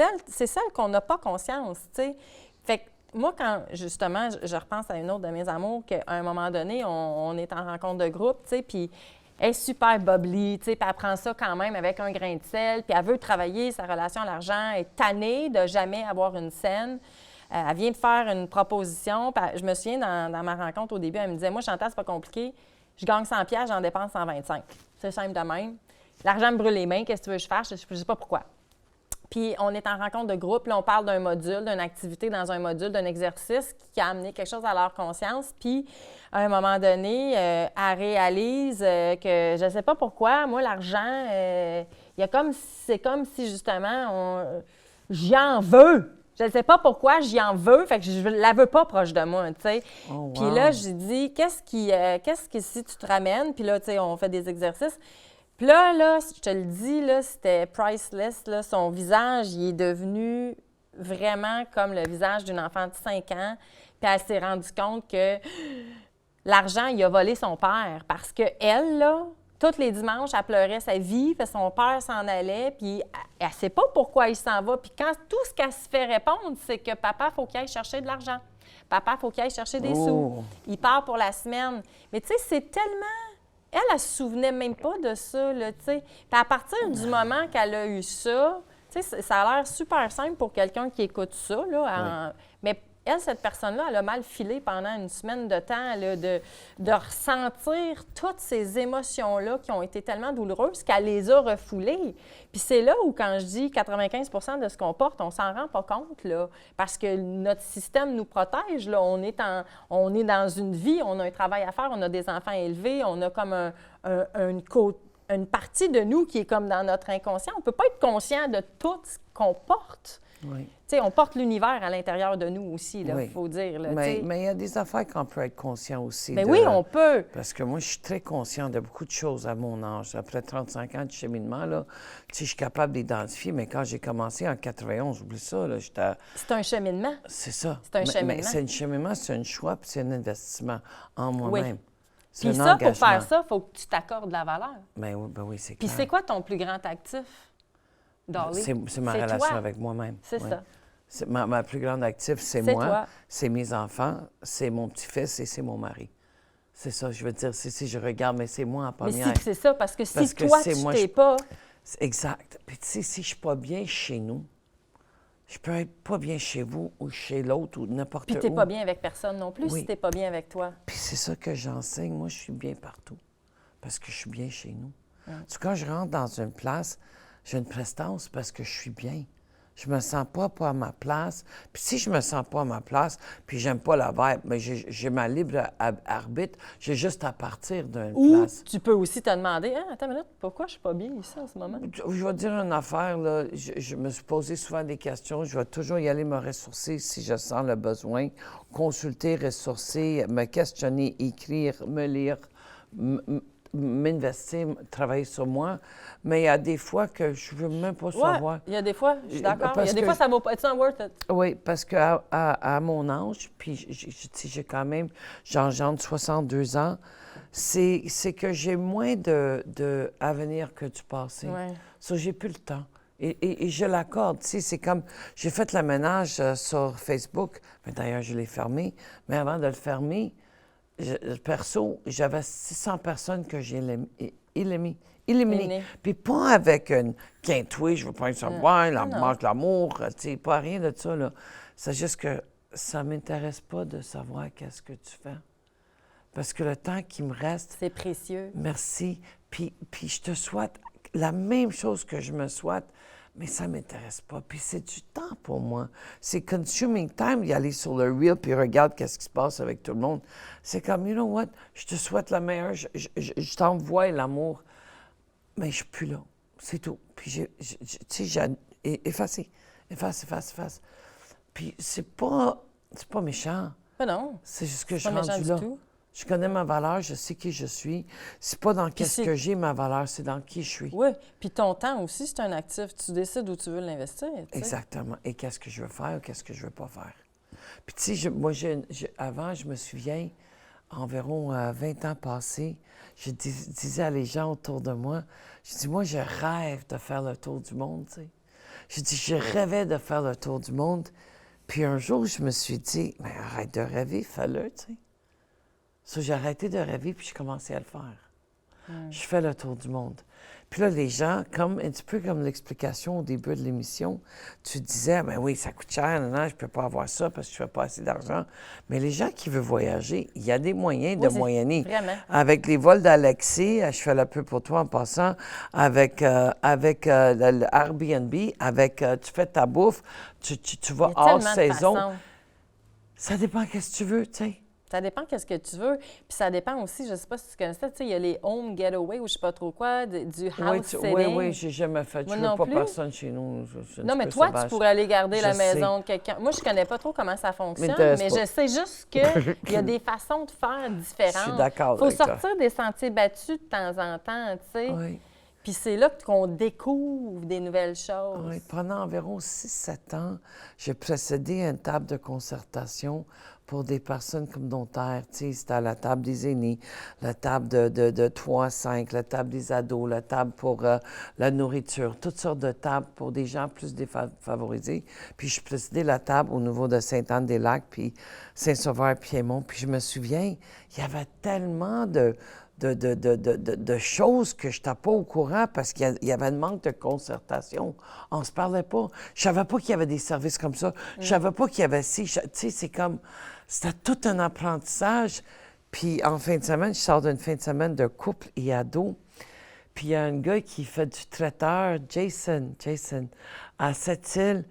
celle qu'on n'a pas conscience, tu sais. Fait que moi, quand, justement, je repense à une autre de mes amours, qu'à un moment donné, on est en rencontre de groupe, tu sais, puis elle est super bubbly, tu sais, puis elle prend ça quand même avec un grain de sel, puis elle veut travailler sa relation à l'argent, elle est tannée de jamais avoir une scène. Elle vient de faire une proposition, puis je me souviens, dans ma rencontre au début, elle me disait, moi, Chantal, c'est pas compliqué, je gagne 100 piastres, j'en dépense 125. C'est simple de même. L'argent me brûle les mains, qu'est-ce que tu veux que je fasse? Je ne sais pas pourquoi. Puis on est en rencontre de groupe, là, on parle d'un module, d'une activité dans un module, d'un exercice qui a amené quelque chose à leur conscience. Puis à un moment donné, elle réalise que je ne sais pas pourquoi, moi, l'argent, c'est comme si justement, j'y en veux. Je ne sais pas pourquoi j'y en veux, fait que je ne la veux pas proche de moi, tu sais. Oh, wow. Puis là, j'ai dit, qu'est-ce que si tu te ramènes? Puis là, tu sais, on fait des exercices. Puis là, je te le dis, là, c'était priceless. Là, son visage, il est devenu vraiment comme le visage d'une enfant de 5 ans. Puis elle s'est rendue compte que l'argent, il a volé son père. Parce qu'elle, là, tous les dimanches, elle pleurait sa vie, puis son père s'en allait, puis elle ne sait pas pourquoi il s'en va. Puis quand tout ce qu'elle se fait répondre, c'est que papa, il faut qu'il aille chercher de l'argent. Papa, il faut qu'il aille chercher des sous. Il part pour la semaine. Mais tu sais, c'est tellement... Elle se souvenait même pas de ça, là, tu sais. Puis à partir du moment qu'elle a eu ça, tu sais, ça a l'air super simple pour quelqu'un qui écoute ça, là. Mais elle, cette personne-là, elle a mal filé pendant une semaine de temps, là, de ressentir toutes ces émotions-là qui ont été tellement douloureuses qu'elle les a refoulées. Puis c'est là où, quand je dis 95 de ce qu'on porte, on s'en rend pas compte, là, parce que notre système nous protège, là. On est dans une vie, on a un travail à faire, on a des enfants élevés, on a comme une partie de nous qui est comme dans notre inconscient. On ne peut pas être conscient de tout ce qu'on porte. Oui. Tu sais, on porte l'univers à l'intérieur de nous aussi, il faut dire. Là, mais il y a des affaires qu'on peut être conscient aussi. Bien oui, on peut. Parce que moi, je suis très conscient de beaucoup de choses à mon âge. Après 35 ans de cheminement, là, tu sais, je suis capable d'identifier, mais quand j'ai commencé en 91, oublie ça, là, j'étais... C'est un cheminement. C'est ça. C'est un cheminement. Mais c'est un cheminement, c'est un choix, puis c'est un investissement en moi-même. Oui. Puis ça, pour faire ça, il faut que tu t'accordes de la valeur. Ben oui, c'est clair. Puis c'est quoi ton plus grand actif, Dolly? C'est ma relation avec moi-même. C'est ça. Ma plus grande actif, c'est moi, toi. c'est mes enfants, c'est mon petit-fils et c'est mon mari. C'est ça, je veux dire, si je regarde, mais c'est moi en première. Mais c'est ça, parce que si toi, tu t'es pas... Exact. Puis tu sais, si je suis pas bien chez nous, je peux être pas bien chez vous ou chez l'autre ou n'importe où. Puis t'es pas bien avec personne non plus si t'es pas bien avec toi. Puis c'est ça que j'enseigne. Moi, je suis bien partout parce que je suis bien chez nous. Quand je rentre dans une place, j'ai une prestance parce que je suis bien. Je me sens pas à ma place. Puis si je me sens pas à ma place, puis j'aime pas la vibe, mais j'ai ma libre arbitre, j'ai juste à partir d'une place. Ou tu peux aussi te demander, attends une minute, pourquoi je suis pas bien ici en ce moment? Je vais te dire une affaire, là. Je me suis posé souvent des questions. Je vais toujours y aller me ressourcer si je sens le besoin. Consulter, ressourcer, me questionner, écrire, me lire, m'investir, travailler sur moi. Mais il y a des fois que je ne veux même pas savoir. Il y a des fois, je suis d'accord. Il y a des fois, ça vaut pas. It's not worth it. Oui, parce qu'à à mon âge, puis j'ai quand même, j'engendre 62 ans, c'est que j'ai moins de avenir que du passé. Ouais. Ça, j'ai plus le temps. Et je l'accorde. Tu sais, c'est comme, j'ai fait le ménage sur Facebook. D'ailleurs, je l'ai fermé. Mais avant de le fermer, perso, j'avais 600 personnes que j'ai éliminées. Puis pas avec une quintouille, je veux pas savoir, manque l'amour, tu sais, pas rien de ça, là. C'est juste que ça m'intéresse pas de savoir qu'est-ce que tu fais. Parce que le temps qui me reste... C'est précieux. Merci. Puis je te souhaite la même chose que je me souhaite, mais ça m'intéresse pas. Puis c'est du temps pour moi. C'est consuming time d'y aller sur le reel puis regarde qu'est-ce qui se passe avec tout le monde. C'est comme, you know what, je te souhaite la meilleure, je t'envoie l'amour, mais je suis plus là. C'est tout. Puis tu sais, j'ai effacé. Efface. Puis c'est pas méchant. Ben non. C'est juste que je suis rendu là. Je connais ma valeur, je sais qui je suis. C'est pas dans qu'est-ce que j'ai ma valeur, c'est dans qui je suis. Oui, puis ton temps aussi, c'est un actif. Tu décides où tu veux l'investir. Exactement. Et qu'est-ce que je veux faire ou qu'est-ce que je veux pas faire. Puis, tu sais, avant, je me souviens, environ 20 ans passés, je disais à les gens autour de moi, je dis, moi, je rêve de faire le tour du monde, tu sais. Je dis, je rêvais de faire le tour du monde. Puis un jour, je me suis dit, mais arrête de rêver, fais-le, tu sais. So, j'ai arrêté de rêver, puis j'ai commencé à le faire. Je fais le tour du monde. Puis là, les gens, comme un petit peu comme l'explication au début de l'émission, tu disais, ben oui, ça coûte cher, non, je peux pas avoir ça parce que je fais pas assez d'argent. Mais les gens qui veulent voyager, il y a des moyens de moyenner. Vraiment. Avec les vols d'Alexis, je fais la pub pour toi en passant, avec le Airbnb, tu fais ta bouffe, tu vas hors saison. Ça dépend qu'est-ce que tu veux, tu sais. Ça dépend qu'est-ce que tu veux. Puis ça dépend aussi, je ne sais pas si tu connais ça, tu sais, il y a les home getaway ou je ne sais pas trop quoi, du house sitting. Oui, j'ai jamais fait. Moi je ne veux non pas plus. Personne chez nous. Non, mais toi, tu pourrais aller garder la maison de quelqu'un. Moi, je ne connais pas trop comment ça fonctionne, mais je sais juste qu'il y a des façons de faire différentes. Je suis d'accord. Il faut sortir des sentiers battus de temps en temps, tu sais. Oui. Puis c'est là qu'on découvre des nouvelles choses. Oui, pendant environ 6-7 ans, j'ai précédé une table de concertation pour des personnes communautaires. Tu sais, c'était à la table des aînés, la table de 3 à 5, la table des ados, la table pour la nourriture, toutes sortes de tables pour des gens plus défavorisés. Puis je précédais la table au niveau de Sainte-Anne-des-Lacs, puis Saint-Sauveur-Piémont. Puis je me souviens, il y avait tellement de choses que je n'étais pas au courant parce qu'il y avait un manque de concertation. On ne se parlait pas. Je ne savais pas qu'il y avait des services comme ça. Je ne savais pas qu'il y avait ci. Tu sais, c'est comme... C'était tout un apprentissage. Puis en fin de semaine, je sors d'une fin de semaine de couple et ado. Puis il y a un gars qui fait du traiteur, Jason, à Sept-Îles.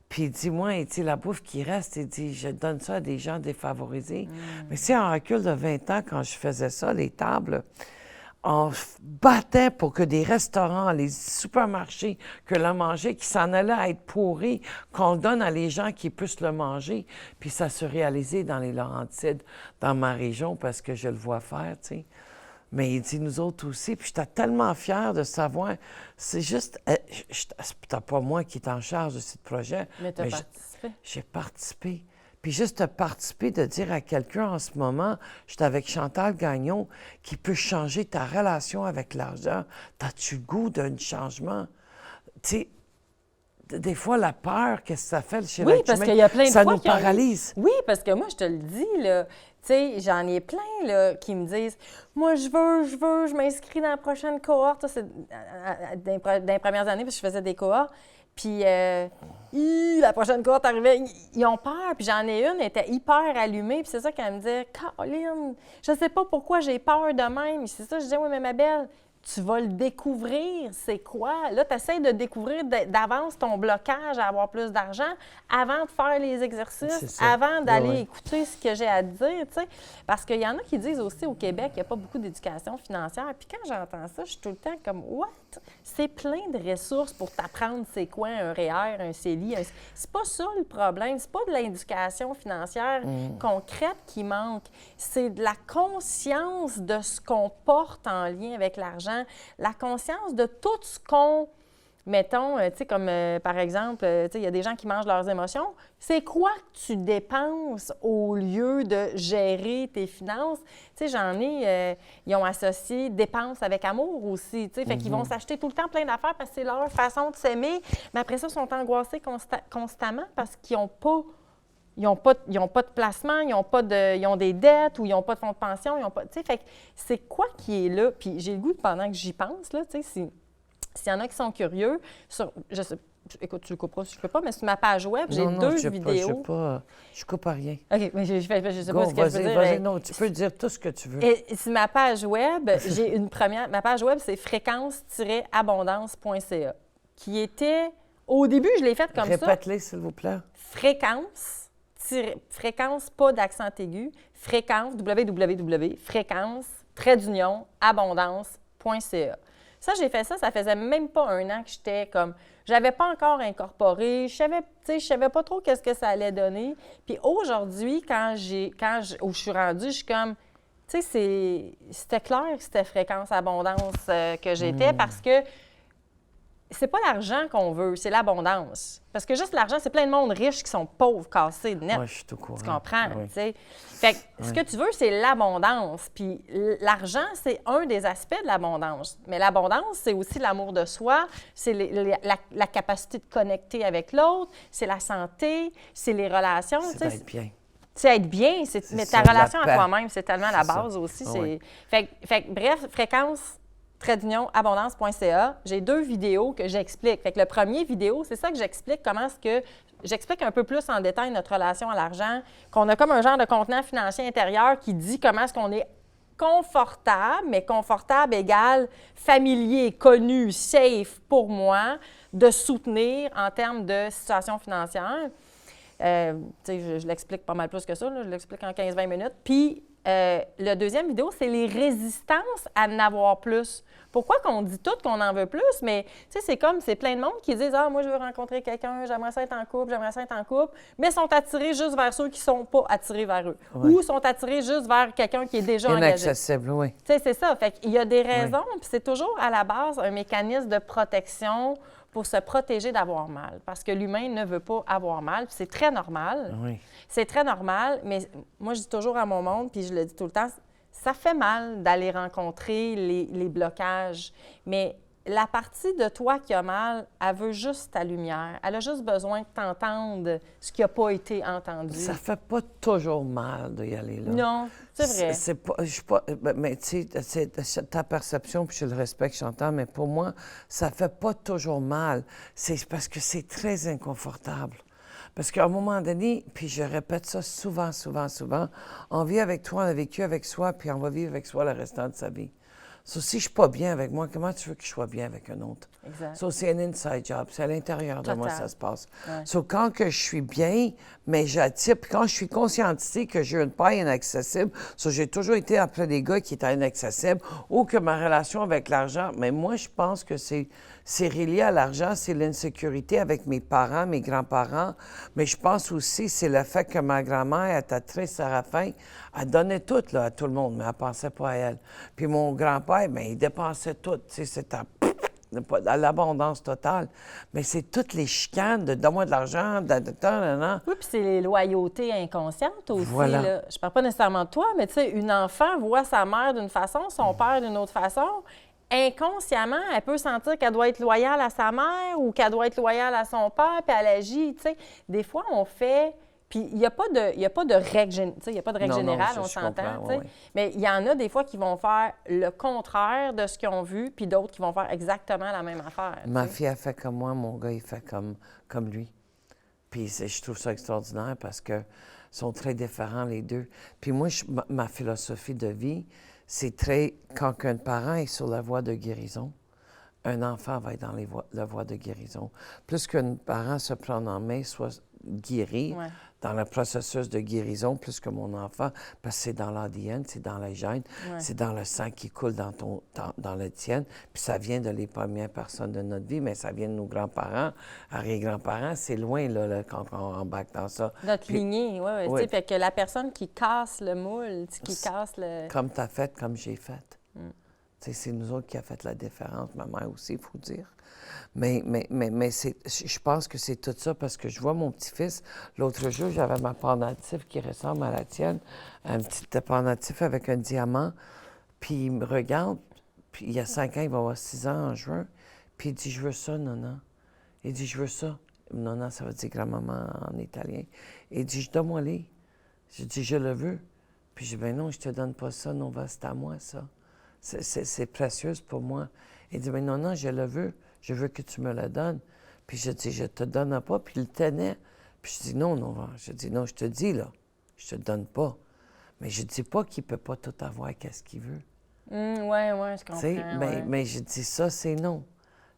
Puis il dit, moi, il dit, la bouffe qui reste, il dit, je donne ça à des gens défavorisés. Mais c'est en recul de 20 ans, quand je faisais ça, les tables, on battait pour que des restaurants, les supermarchés, que le manger qui s'en allait à être pourri, qu'on le donne à les gens qui puissent le manger. Puis ça se réalisait dans les Laurentides, dans ma région, parce que je le vois faire, tu sais. Mais il dit, nous autres aussi. Puis j'étais tellement fière de savoir. C'est juste, c'est pas moi qui est en charge de ce projet. Mais tu as participé. J'ai participé. Puis juste de participer, de dire à quelqu'un en ce moment, je suis avec Chantal Gagnon, qui peut changer ta relation avec l'argent. T'as-tu le goût d'un changement? Tu sais, des fois, la peur, qu'est-ce que ça fait chez l'être humain? Oui, parce qu'il y a plein de ça fois nous paralyse. Oui, parce que moi, je te le dis, là, tu sais, j'en ai plein là, qui me disent « Moi, je m'inscris dans la prochaine cohorte. » Ça, c'est dans les premières années, parce que je faisais des cohortes. Puis, la prochaine cohorte arrivait, ils ont peur. Puis j'en ai une, elle était hyper allumée. Puis c'est ça qu'elle me disait « Caroline, je sais pas pourquoi j'ai peur de même. » C'est ça, je disais « Oui, mais ma belle, tu vas le découvrir, c'est quoi? Là, tu essaies de découvrir d'avance ton blocage à avoir plus d'argent avant de faire les exercices, avant d'aller écouter ce que j'ai à te dire, tu sais. Parce qu'il y en a qui disent aussi au Québec qu'il n'y a pas beaucoup d'éducation financière. Puis quand j'entends ça, je suis tout le temps comme « What? » C'est plein de ressources pour t'apprendre c'est quoi un REER, un CELI. C'est pas ça le problème. C'est pas de l'éducation financière concrète qui manque. C'est de la conscience de ce qu'on porte en lien avec l'argent, la conscience de tout ce qu'on... Mettons, tu sais, comme par exemple, tu sais, il y a des gens qui mangent leurs émotions. C'est quoi que tu dépenses au lieu de gérer tes finances? Tu sais, j'en ai, ils ont associé dépenses avec amour aussi, tu sais. Fait qu'ils vont s'acheter tout le temps plein d'affaires parce que c'est leur façon de s'aimer. Mais après ça, ils sont angoissés constamment parce qu'ils n'ont pas... Ils n'ont pas de placement, ils ont des dettes ou ils n'ont pas de fonds de pension, ils n'ont pas... Tu sais, fait que c'est quoi qui est là? Puis j'ai le goût, pendant que j'y pense, là, tu sais, s'il y en a qui sont curieux, je sais, écoute, tu le couperas si je ne peux pas, mais sur ma page web, j'ai deux vidéos. Je coupe à rien. OK, mais je ne sais pas ce que je veux dire. Vas-y, non, tu peux dire tout ce que tu veux. Et sur ma page web, j'ai une première... Ma page web, c'est fréquence-abondance.ca, qui était... Au début, je l'ai faite comme ça. Répète-les, s'il vous plaît. Fréquence, pas d'accent aigu, fréquence, www.fréquence-abondance.ca. Ça, j'ai fait ça faisait même pas un an que j'étais comme... J'avais pas encore incorporé, je savais pas trop qu'est-ce que ça allait donner. Puis aujourd'hui, où je suis rendue, je suis comme... Tu sais, c'était clair que c'était fréquence abondance que j'étais parce que c'est pas l'argent qu'on veut, c'est l'abondance. Parce que juste l'argent, c'est plein de monde riche qui sont pauvres, cassés, net. Moi, je suis tout courant. Tu comprends, Oui. tu sais. Fait que ce que tu veux, c'est l'abondance. Puis l'argent, c'est un des aspects de l'abondance. Mais l'abondance, c'est aussi l'amour de soi, c'est la capacité de connecter avec l'autre, c'est la santé, c'est les relations. C'est d'être bien. C'est être bien, mais ta ça, de la relation à paix. toi-même, c'est tellement la C'est ça. base aussi. Ah oui. Fait que, bref, fréquence abondance.ca, j'ai 2 vidéos que j'explique. Fait que le premier vidéo, c'est ça que j'explique, comment est-ce que j'explique un peu plus en détail notre relation à l'argent, qu'on a comme un genre de contenant financier intérieur qui dit comment est-ce qu'on est confortable, mais confortable égale familier, connu, safe pour moi, de soutenir en termes de situation financière. Je l'explique pas mal plus que ça, là, je l'explique en 15-20 minutes. Puis, le deuxième vidéo, c'est les résistances à en avoir plus. Pourquoi qu'on dit tout qu'on en veut plus, mais c'est plein de monde qui disent « Ah, moi, je veux rencontrer quelqu'un, j'aimerais ça être en couple, mais sont attirés juste vers ceux qui ne sont pas attirés vers eux. Ouais. Ou sont attirés juste vers quelqu'un qui est déjà engagé. Inaccessible, oui. C'est ça. Fait qu'il y a des raisons, puis c'est toujours à la base un mécanisme de protection pour se protéger d'avoir mal. Parce que l'humain ne veut pas avoir mal, puis c'est très normal. Oui. C'est très normal, mais moi, je dis toujours à mon monde, puis je le dis tout le temps, ça fait mal d'aller rencontrer les blocages, mais la partie de toi qui a mal, elle veut juste ta lumière. Elle a juste besoin de t'entendre ce qui n'a pas été entendu. Ça fait pas toujours mal d'y aller là. Non, c'est vrai. C'est pas, je suis pas, mais tu sais, c'est ta perception, puis je le respecte, j'entends, mais pour moi, ça fait pas toujours mal. C'est parce que c'est très inconfortable. Parce qu'à un moment donné, puis je répète ça souvent, on vit avec toi, on a vécu avec soi, puis on va vivre avec soi le restant de sa vie. So, si je suis pas bien avec moi, comment tu veux que je sois bien avec un autre? Exact. So, c'est un inside job, c'est à l'intérieur de moi que ça se passe. Ouais. So, quand que je suis bien, mais j'attire, puis quand je suis conscientisée que j'ai une paille inaccessible, so, j'ai toujours été après des gars qui étaient inaccessibles, ou que ma relation avec l'argent, mais moi, je pense que c'est relié à l'argent, c'est l'insécurité avec mes parents, mes grands-parents, mais je pense aussi c'est le fait que ma grand-mère était très Séraphin, elle donnait tout là, à tout le monde, mais elle ne pensait pas à elle. Puis mon grand-père, bien, il dépensait tout, tu sais, c'était à l'abondance totale. Mais c'est toutes les chicanes de « donne-moi de l'argent », Oui, puis c'est les loyautés inconscientes aussi. Voilà. Là. Je parle pas nécessairement de toi, mais tu sais, une enfant voit sa mère d'une façon, son père d'une autre façon. Inconsciemment, elle peut sentir qu'elle doit être loyale à sa mère ou qu'elle doit être loyale à son père, puis elle agit, tu sais. Des fois, on fait... Puis il n'y a pas de règle, il y a pas de règle générale, on s'entend, oui. Mais il y en a des fois qui vont faire le contraire de ce qu'ils ont vu, puis d'autres qui vont faire exactement la même affaire. Ma fille a fait comme moi, mon gars, il fait comme lui. Puis je trouve ça extraordinaire parce que sont très différents les deux. Puis moi, ma philosophie de vie, c'est très... Quand un parent est sur la voie de guérison, un enfant va être dans la voie de guérison. Plus qu'un parent se prend en main, soit guéri, dans le processus de guérison, plus que mon enfant, parce que c'est dans l'ADN, c'est dans les gènes, c'est dans le sang qui coule dans le tien, puis ça vient de les premières personnes de notre vie, mais ça vient de nos grands-parents, arrière-grands-parents, c'est loin, là, quand on embarque dans ça. Notre lignée, oui. Oui. Fait que la personne qui casse le moule, qui casse le... Comme tu as fait, comme j'ai fait. C'est nous autres qui a fait la différence, ma mère aussi, il faut dire. Mais je pense que c'est tout ça parce que je vois mon petit-fils. L'autre jour, j'avais ma pendentif qui ressemble à la tienne, un petit pendentif avec un diamant. Puis il me regarde, puis il y a 5 ans, il va avoir 6 ans en juin. Puis il dit, je veux ça, nonna. Il dit, je veux ça. Nonna, ça veut dire grand-maman en italien. Il dit, donne-moi-les. Je dis, je le veux. Puis je dis, ben non, je te donne pas ça, non, c'est à moi, ça. C'est précieux pour moi. Il dit, mais non, je le veux. Je veux que tu me le donnes. Puis je dis, je te donne pas. Puis il le tenait. Puis je dis, non. Je dis, non, je te dis, là, je te donne pas. Mais je dis pas qu'il peut pas tout avoir, qu'est-ce qu'il veut. Oui, je comprends. Mais je dis, ça, c'est non.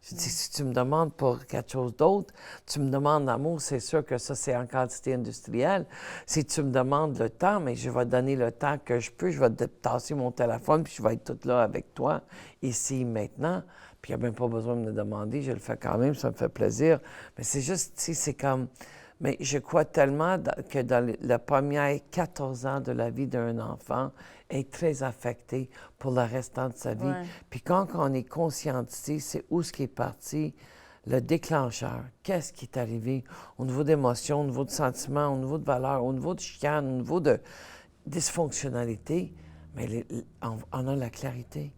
Je dis, si tu me demandes pour quelque chose d'autre, tu me demandes l'amour, c'est sûr que ça, c'est en quantité industrielle. Si tu me demandes le temps, mais je vais donner le temps que je peux, je vais te tasser mon téléphone, puis je vais être toute là avec toi, ici, maintenant. Puis il n'y a même pas besoin de me demander, je le fais quand même, ça me fait plaisir. Mais c'est juste, tu sais, c'est comme... Mais je crois tellement que dans les premiers 14 ans de la vie d'un enfant est très affecté pour le restant de sa vie. Puis quand on est conscientisé, c'est où ce qui est parti le déclencheur. Qu'est-ce qui est arrivé au niveau d'émotions, au niveau de sentiments, au niveau de valeurs, au niveau de chicane, au niveau de dysfonctionnalité? Mais on a la clarité.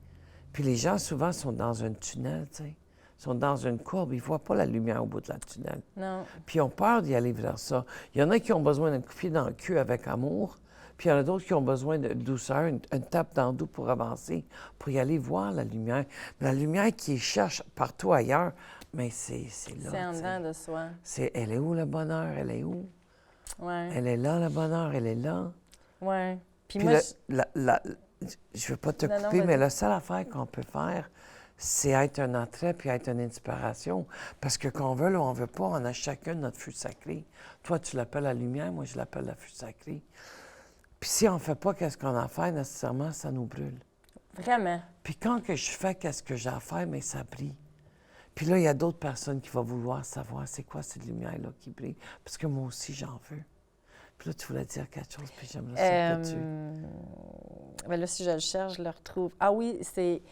Puis les gens, souvent, sont dans un tunnel, tu sais. Ils sont dans une courbe, ils ne voient pas la lumière au bout de la tunnel. Non. Puis ils ont peur d'y aller vers ça. Il y en a qui ont besoin d'un coup de pied dans le cul avec amour, puis il y en a d'autres qui ont besoin de douceur, une tape dans le dos pour avancer, pour y aller voir la lumière. Mais la lumière qui cherche partout ailleurs, mais c'est là. C'est en dedans de soi. Elle est où le bonheur? Elle est où? Ouais. Elle est là, le bonheur, elle est là. Ouais. Puis Puis moi, je ne veux pas te Non, non, couper, mais vas-y. la seule affaire qu'on peut faire, c'est être un attrait puis être une inspiration. Parce que qu'on veut, là, on ne veut pas, on a chacun notre feu sacré. Toi, tu l'appelles la lumière, moi, je l'appelle la feu sacré. Puis si on ne fait pas qu'est-ce qu'on a à faire, nécessairement, ça nous brûle. Vraiment. Puis quand que je fais qu'est-ce que j'ai à faire, mais ça brille. Puis là, il y a d'autres personnes qui vont vouloir savoir c'est quoi cette lumière-là qui brille. Parce que moi aussi, j'en veux. Puis là, tu voulais dire quelque chose, puis j'aimerais sauter dessus. Ben là, si je le cherche, je le retrouve. Ah oui, c'est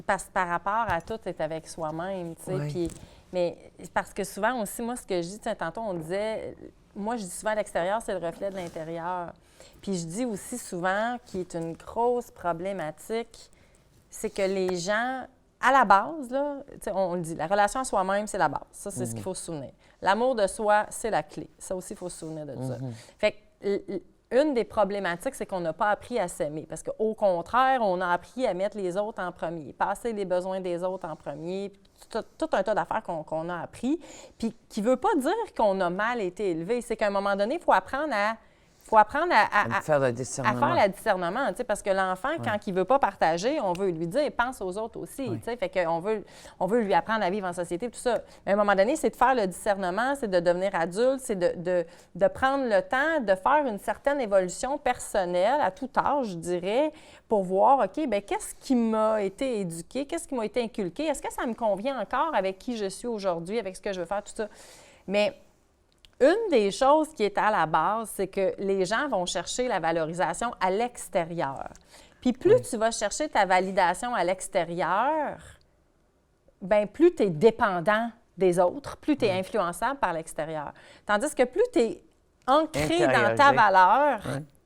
parce que par rapport à tout, c'est avec soi-même, tu sais. Oui. Puis, mais parce que souvent aussi, moi, ce que je dis, tu sais, tantôt, on disait, moi, je dis souvent, l'extérieur, c'est le reflet de l'intérieur. Puis je dis aussi souvent, qui est une grosse problématique, c'est que les gens, à la base, là, tu sais, on le dit, la relation à soi-même, c'est la base. Ça, c'est ce qu'il faut se souvenir. L'amour de soi, c'est la clé. Ça aussi, il faut se souvenir de ça. Fait que une des problématiques, c'est qu'on n'a pas appris à s'aimer. Parce qu'au contraire, on a appris à mettre les autres en premier, passer les besoins des autres en premier, puis tout un tas d'affaires qu'on a appris, puis qui ne veut pas dire qu'on a mal été élevé. C'est qu'à un moment donné, il faut apprendre à Faire le à discernement. faire le discernement, tu sais, parce que l'enfant, quand il ne veut pas partager, on veut lui dire, pense aux autres aussi, tu sais, fait qu'on veut lui apprendre à vivre en société, tout ça. Mais à un moment donné, c'est de faire le discernement, c'est de devenir adulte, c'est de prendre le temps de faire une certaine évolution personnelle à tout âge, je dirais, pour voir, OK, bien, qu'est-ce qui m'a été éduqué, qu'est-ce qui m'a été inculqué, est-ce que ça me convient encore avec qui je suis aujourd'hui, avec ce que je veux faire, tout ça. Mais une des choses qui est à la base, c'est que les gens vont chercher la valorisation à l'extérieur. Puis plus tu vas chercher ta validation à l'extérieur, bien plus tu es dépendant des autres, plus tu es influençable par l'extérieur. Tandis que plus tu es ancré dans ta valeur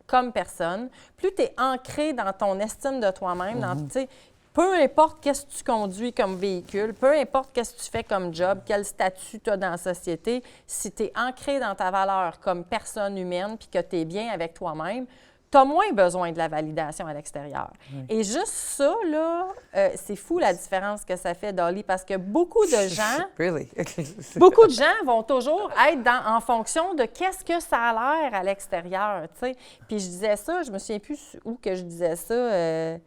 comme personne, plus tu es ancré dans ton estime de toi-même, dans, tu sais, peu importe qu'est-ce que tu conduis comme véhicule, peu importe qu'est-ce que tu fais comme job, quel statut tu as dans la société, si tu es ancré dans ta valeur comme personne humaine puis que tu es bien avec toi-même, tu as moins besoin de la validation à l'extérieur. Et juste ça, là, c'est fou la différence que ça fait, Dolly, parce que beaucoup de gens... Really? Beaucoup de gens vont toujours être en fonction de qu'est-ce que ça a l'air à l'extérieur, tu sais. Puis je disais ça, je me souviens plus où que je disais ça...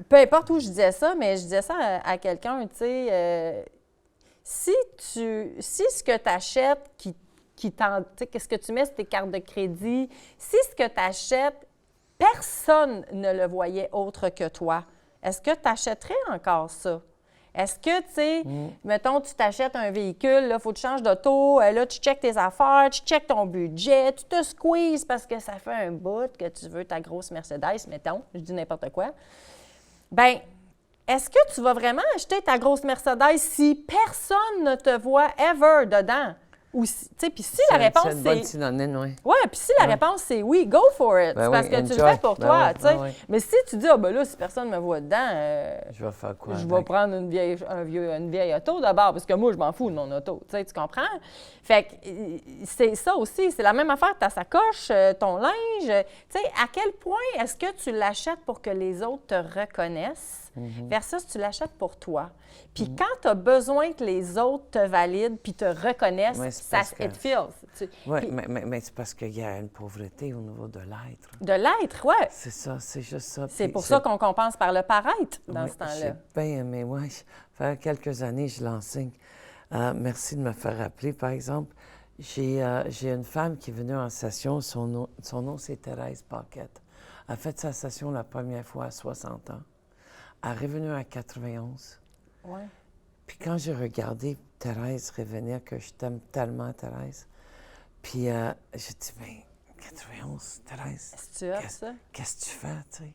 peu importe où je disais ça, mais je disais ça à quelqu'un, tu sais, si ce que tu achètes tu sais, qu'est-ce que tu mets sur tes cartes de crédit, si ce que tu achètes, personne ne le voyait autre que toi, est-ce que tu achèterais encore ça? Est-ce que, tu sais, mettons, tu t'achètes un véhicule, là, il faut que tu changes d'auto, là, tu checkes tes affaires, tu checkes ton budget, tu te squeezes parce que ça fait un bout que tu veux ta grosse Mercedes, mettons, je dis n'importe quoi. Bien, est-ce que tu vas vraiment acheter ta grosse Mercedes si personne ne te voit ever dedans? Ou si, tu sais, puis si la réponse c'est une bonne c'est... synonyme, oui. Oui, puis si la réponse c'est oui, go for it. Ben C'est parce oui, que tu le enjoy. fais pour Ben toi, oui, tu sais. ben oui. Mais si tu dis, ah ben là, si personne ne me voit dedans, Je vais faire quoi? je vais prendre une vieille auto d'abord, parce que moi, je m'en fous de mon auto. Tu sais, tu comprends? Fait que c'est ça aussi. C'est la même affaire, ta sacoche, ton linge. Tu sais, à quel point est-ce que tu l'achètes pour que les autres te reconnaissent versus tu l'achètes pour toi? Puis quand tu as besoin que les autres te valident puis te reconnaissent, Ouais, c'est ça, parce que- it feels. Oui, Puis- mais c'est parce qu'il y a une pauvreté au niveau de l'être. De l'être, oui. C'est ça, c'est juste ça. C'est Puis pour ça qu'on compense par le paraître dans oui, ce temps-là. j'ai bien aimé, oui. Ça fait quelques années, je l'enseigne. Merci de me faire rappeler. Par exemple, j'ai une femme qui est venue en session. Son nom c'est Thérèse Paquette. Elle a fait sa session la première fois à 60 ans. Elle est revenue à 91. Ouais. Puis quand j'ai regardé Thérèse revenir, que je t'aime tellement, Thérèse, puis j'ai dit, bien, 91, Thérèse, Est-ce que tu as ça? qu'est-ce que tu fais, tu sais?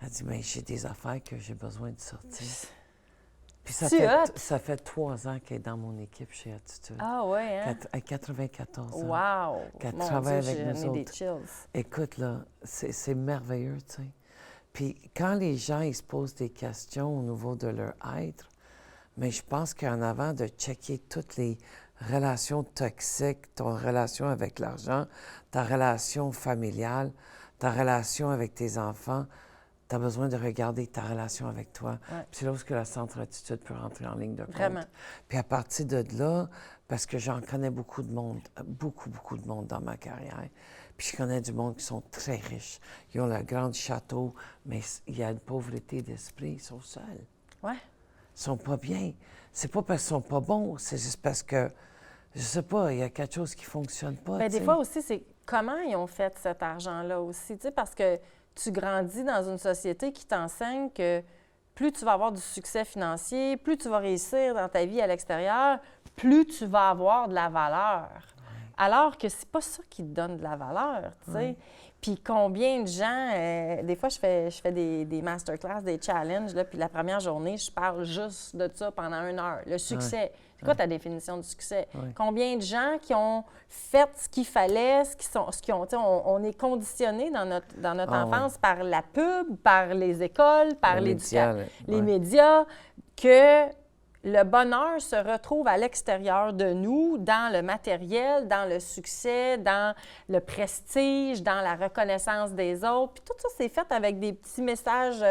Elle dit, bien, j'ai des affaires que j'ai besoin de sortir. Puis C'est ça fait 3 ans qu'elle est dans mon équipe chez Attitude. Ah ouais, hein? À 94 ans. Wow! Qu'elle Mon travaille Dieu, avec j'ai nous des autres. chills. Écoute, là, c'est merveilleux, tu sais. Puis quand les gens, ils se posent des questions au niveau de leur être, mais je pense qu'en avant de checker toutes les relations toxiques, ton relation avec l'argent, ta relation familiale, ta relation avec tes enfants, tu as besoin de regarder ta relation avec toi. Ouais. Puis c'est là où que la centre attitude peut rentrer en ligne de compte. Vraiment. Puis à partir de là, parce que j'en connais beaucoup de monde, beaucoup de monde dans ma carrière, puis je connais du monde qui sont très riches. Ils ont le grand château, mais il y a une pauvreté d'esprit, ils sont seuls. Ouais. Ils sont pas bien. C'est pas parce qu'ils sont pas bons, c'est juste parce que, je sais pas, il y a quelque chose qui fonctionne pas. Bien, des fois aussi, c'est comment ils ont fait cet argent-là aussi, tu sais, parce que tu grandis dans une société qui t'enseigne que plus tu vas avoir du succès financier, plus tu vas réussir dans ta vie à l'extérieur, plus tu vas avoir de la valeur. Alors que c'est pas ça qui te donne de la valeur, tu sais. Puis combien de gens, des fois je fais des masterclass, des challenges, là, puis la première journée, je parle juste de ça pendant 1 heure. Le succès. C'est quoi ta définition du succès? Combien de gens qui ont fait ce qu'il fallait, on est conditionné dans notre enfance par la pub, par les écoles, par les médias, que le bonheur se retrouve à l'extérieur de nous, dans le matériel, dans le succès, dans le prestige, dans la reconnaissance des autres. Puis tout ça, c'est fait avec des petits messages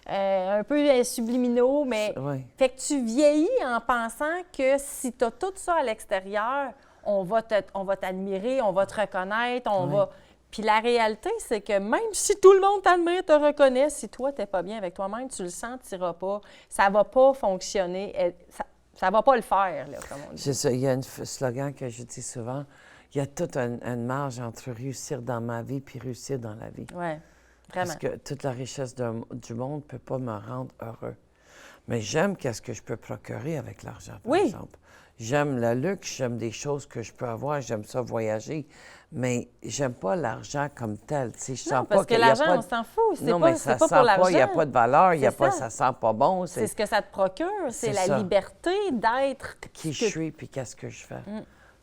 un peu subliminaux, mais fait que tu vieillis en pensant que si tu as tout ça à l'extérieur, on va t'admirer, on va te reconnaître, Puis la réalité, c'est que même si tout le monde t'admire, te reconnaît, si toi, tu n'es pas bien avec toi-même, tu le sentiras pas, ça ne va pas fonctionner, ça ne va pas le faire, là, comme on dit. C'est ça, il y a un slogan que je dis souvent, il y a toute une marge entre réussir dans ma vie puis réussir dans la vie. Oui, vraiment. Parce que toute la richesse du monde ne peut pas me rendre heureux. Mais j'aime qu'est-ce que je peux procurer avec l'argent, par exemple. J'aime le luxe, j'aime des choses que je peux avoir, j'aime ça voyager, mais j'aime pas l'argent comme tel. Je sens parce que l'argent, on s'en fout. Non, mais ça sent pas, il n'y a pas de valeur, ça sent pas bon. C'est ce que ça te procure, c'est la liberté d'être qui je suis puis qu'est-ce que je fais.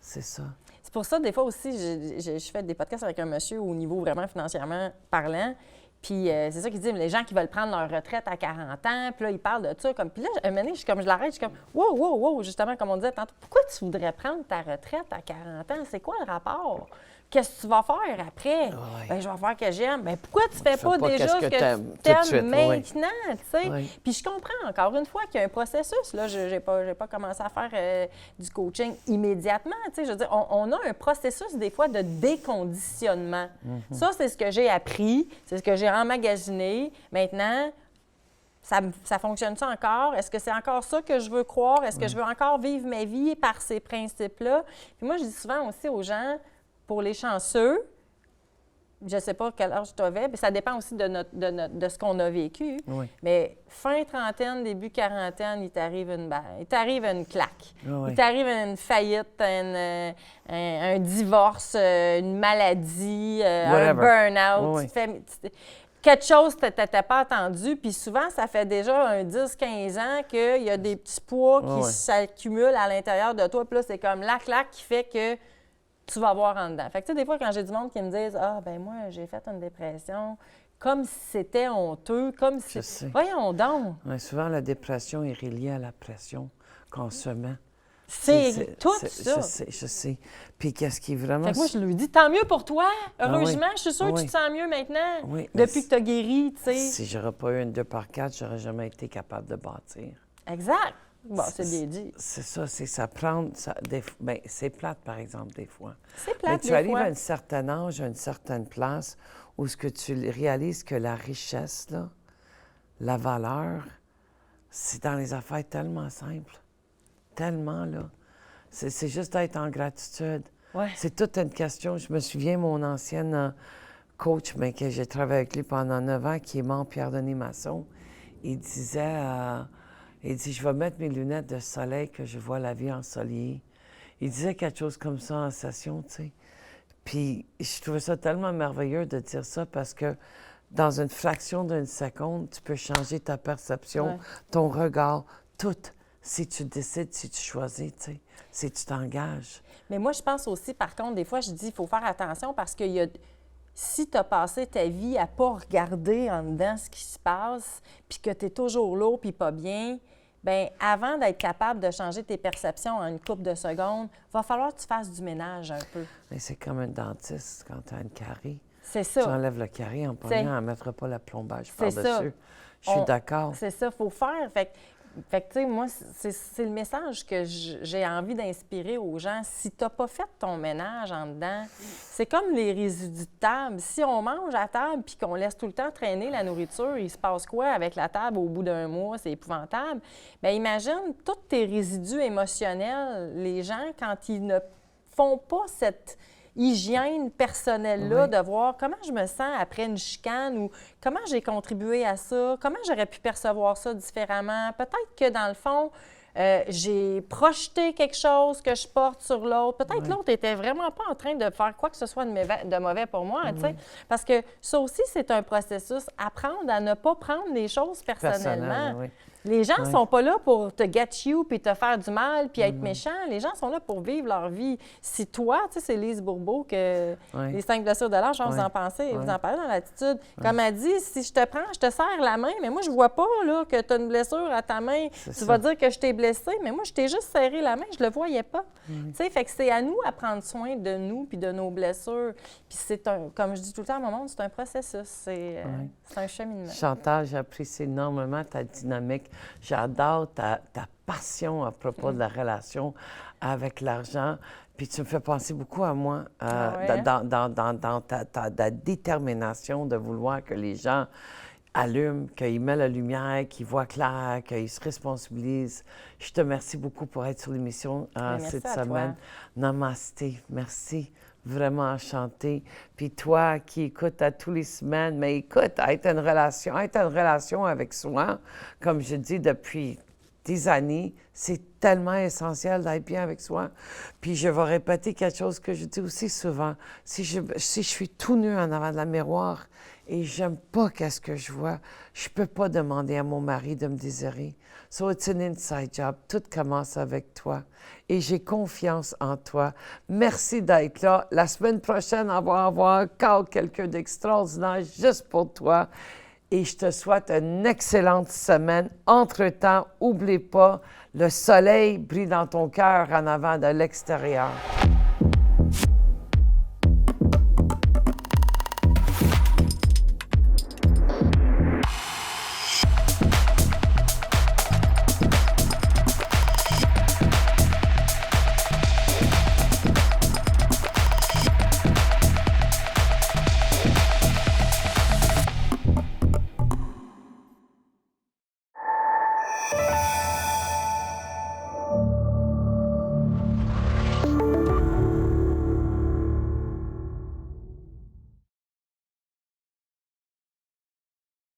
C'est ça. C'est pour ça, des fois aussi, je fais des podcasts avec un monsieur au niveau vraiment financièrement parlant. Puis c'est ça qu'il dit, les gens qui veulent prendre leur retraite à 40 ans, puis là, ils parlent de ça. Puis là, un moment donné, je l'arrête, je suis comme, wow, justement, comme on disait tantôt, pourquoi tu voudrais prendre ta retraite à 40 ans? C'est quoi le rapport? Qu'est-ce que tu vas faire après? Bien, je vais faire que j'aime. Bien, pourquoi tu ne fais pas déjà ce que tu aimes maintenant? Tu sais? Puis je comprends encore une fois qu'il y a un processus. Là, je n'ai pas commencé à faire du coaching immédiatement. Tu sais, je veux dire, on a un processus des fois de déconditionnement. Ça, c'est ce que j'ai appris, c'est ce que j'ai emmagasiné. Maintenant, ça fonctionne-tu encore? Est-ce que c'est encore ça que je veux croire? Est-ce que je veux encore vivre ma vie par ces principes-là? Puis moi, je dis souvent aussi aux gens, pour les chanceux, je ne sais pas quel âge tu avais, mais ça dépend aussi de ce qu'on a vécu. Mais fin trentaine, début quarantaine, il t'arrive une claque. Il t'arrive une faillite, un divorce, une maladie, un burn-out. Quelque chose que tu n'étais pas attendu. Puis souvent, ça fait déjà un 10-15 ans qu'il y a des petits poids qui s'accumulent à l'intérieur de toi. Puis là, c'est comme la claque qui fait que tu vas voir en dedans. Fait que, tu sais, des fois, quand j'ai du monde qui me disent « Ah, ben moi, j'ai fait une dépression », comme si c'était honteux, comme si... Voyons donc! Souvent, la dépression est reliée à la pression qu'on se met. C'est tout ça. Je sais. Puis qu'est-ce qui est vraiment... Fait que moi, je lui dis « Tant mieux pour toi! Heureusement, je suis sûre que tu te sens mieux maintenant, depuis que tu as guéri, tu sais. » Si j'aurais pas eu une 2x4, j'aurais jamais été capable de bâtir. Exact! Bon, c'est bien dit. C'est ça, c'est ça. C'est plate, par exemple, des fois. C'est plate, mais tu arrives à un certain âge, à une certaine place, où ce que tu réalises que la richesse, là, la valeur, c'est dans les affaires tellement simples. Tellement, là. C'est juste d'être en gratitude. C'est toute une question. Je me souviens, mon ancienne coach, mais que j'ai travaillé avec lui pendant 9 ans, qui est mort, Pierre-Denis Masson, il disait... il dit, je vais mettre mes lunettes de soleil que je vois la vie ensoleillée. Il disait quelque chose comme ça en session, tu sais. Puis je trouvais ça tellement merveilleux de dire ça parce que dans une fraction d'une seconde, tu peux changer ta perception, ton regard, tout si tu décides, si tu choisis, tu sais, si tu t'engages. Mais moi, je pense aussi, par contre, des fois, je dis, il faut faire attention parce que si tu as passé ta vie à ne pas regarder en dedans ce qui se passe, puis que tu es toujours lourd puis pas bien, bien, avant d'être capable de changer tes perceptions en une couple de secondes, il va falloir que tu fasses du ménage un peu. Mais c'est comme un dentiste quand tu as une carie. C'est ça. Tu enlèves le carie en pognant, elle ne mettra pas le plombage C'est ça. par-dessus. Je suis d'accord. C'est ça, il faut faire. Fait que tu sais, moi, c'est le message que j'ai envie d'inspirer aux gens. Si tu n'as pas fait ton ménage en dedans, c'est comme les résidus de table. Si on mange à table puis qu'on laisse tout le temps traîner la nourriture, il se passe quoi avec la table au bout d'un mois? C'est épouvantable. Bien, imagine tous tes résidus émotionnels, les gens, quand ils ne font pas cette hygiène personnelle-là, Oui. de voir comment je me sens après une chicane ou comment j'ai contribué à ça, comment j'aurais pu percevoir ça différemment. Peut-être que, dans le fond, j'ai projeté quelque chose que je porte sur l'autre. Peut-être Oui. l'autre était vraiment pas en train de faire quoi que ce soit de mauvais pour moi, tu sais. Parce que ça aussi, c'est un processus. Apprendre à ne pas prendre les choses personnellement. Personnel, oui. Les gens ne Oui. sont pas là pour te get you puis te faire du mal puis être méchants. Les gens sont là pour vivre leur vie. Si toi, tu sais, c'est Lise Bourbeau que Oui. les 5 blessures de l'âge, je pense que vous Oui. en pensez, vous Oui. en parlez dans l'attitude. Comme elle dit, si je te prends, je te serre la main, mais moi, je vois pas là, que tu as une blessure à ta main. Tu ça. vas dire que je t'ai blessée, mais moi, je t'ai juste serré la main, je le voyais pas. Tu sais, fait que c'est à nous à prendre soin de nous puis de nos blessures. Puis c'est un, comme je dis tout le temps à mon monde, c'est un processus, c'est un cheminement. Chantal, j'apprécie énormément ta dynamique. J'adore ta passion à propos de la relation avec l'argent. Puis tu me fais penser beaucoup à moi ouais? dans ta détermination de vouloir que les gens allument, qu'ils mettent la lumière, qu'ils voient clair, qu'ils se responsabilisent. Je te remercie beaucoup pour être sur l'émission Merci cette à toi. semaine. Namasté. Merci. Vraiment enchanté. Puis toi qui écoutes à tous les semaines, mais écoute, être en relation avec soi, comme je dis depuis des années, c'est tellement essentiel d'être bien avec soi. Puis je vais répéter quelque chose que je dis aussi souvent. Si je suis tout nu en avant de la miroir et j'aime pas qu'est-ce que je vois, je peux pas demander à mon mari de me désirer. So it's an inside job. Tout commence avec toi. Et j'ai confiance en toi. Merci d'être là. La semaine prochaine, on va avoir encore quelqu'un d'extraordinaire juste pour toi. Et je te souhaite une excellente semaine. Entre-temps, n'oublie pas, le soleil brille dans ton cœur en avant de l'extérieur.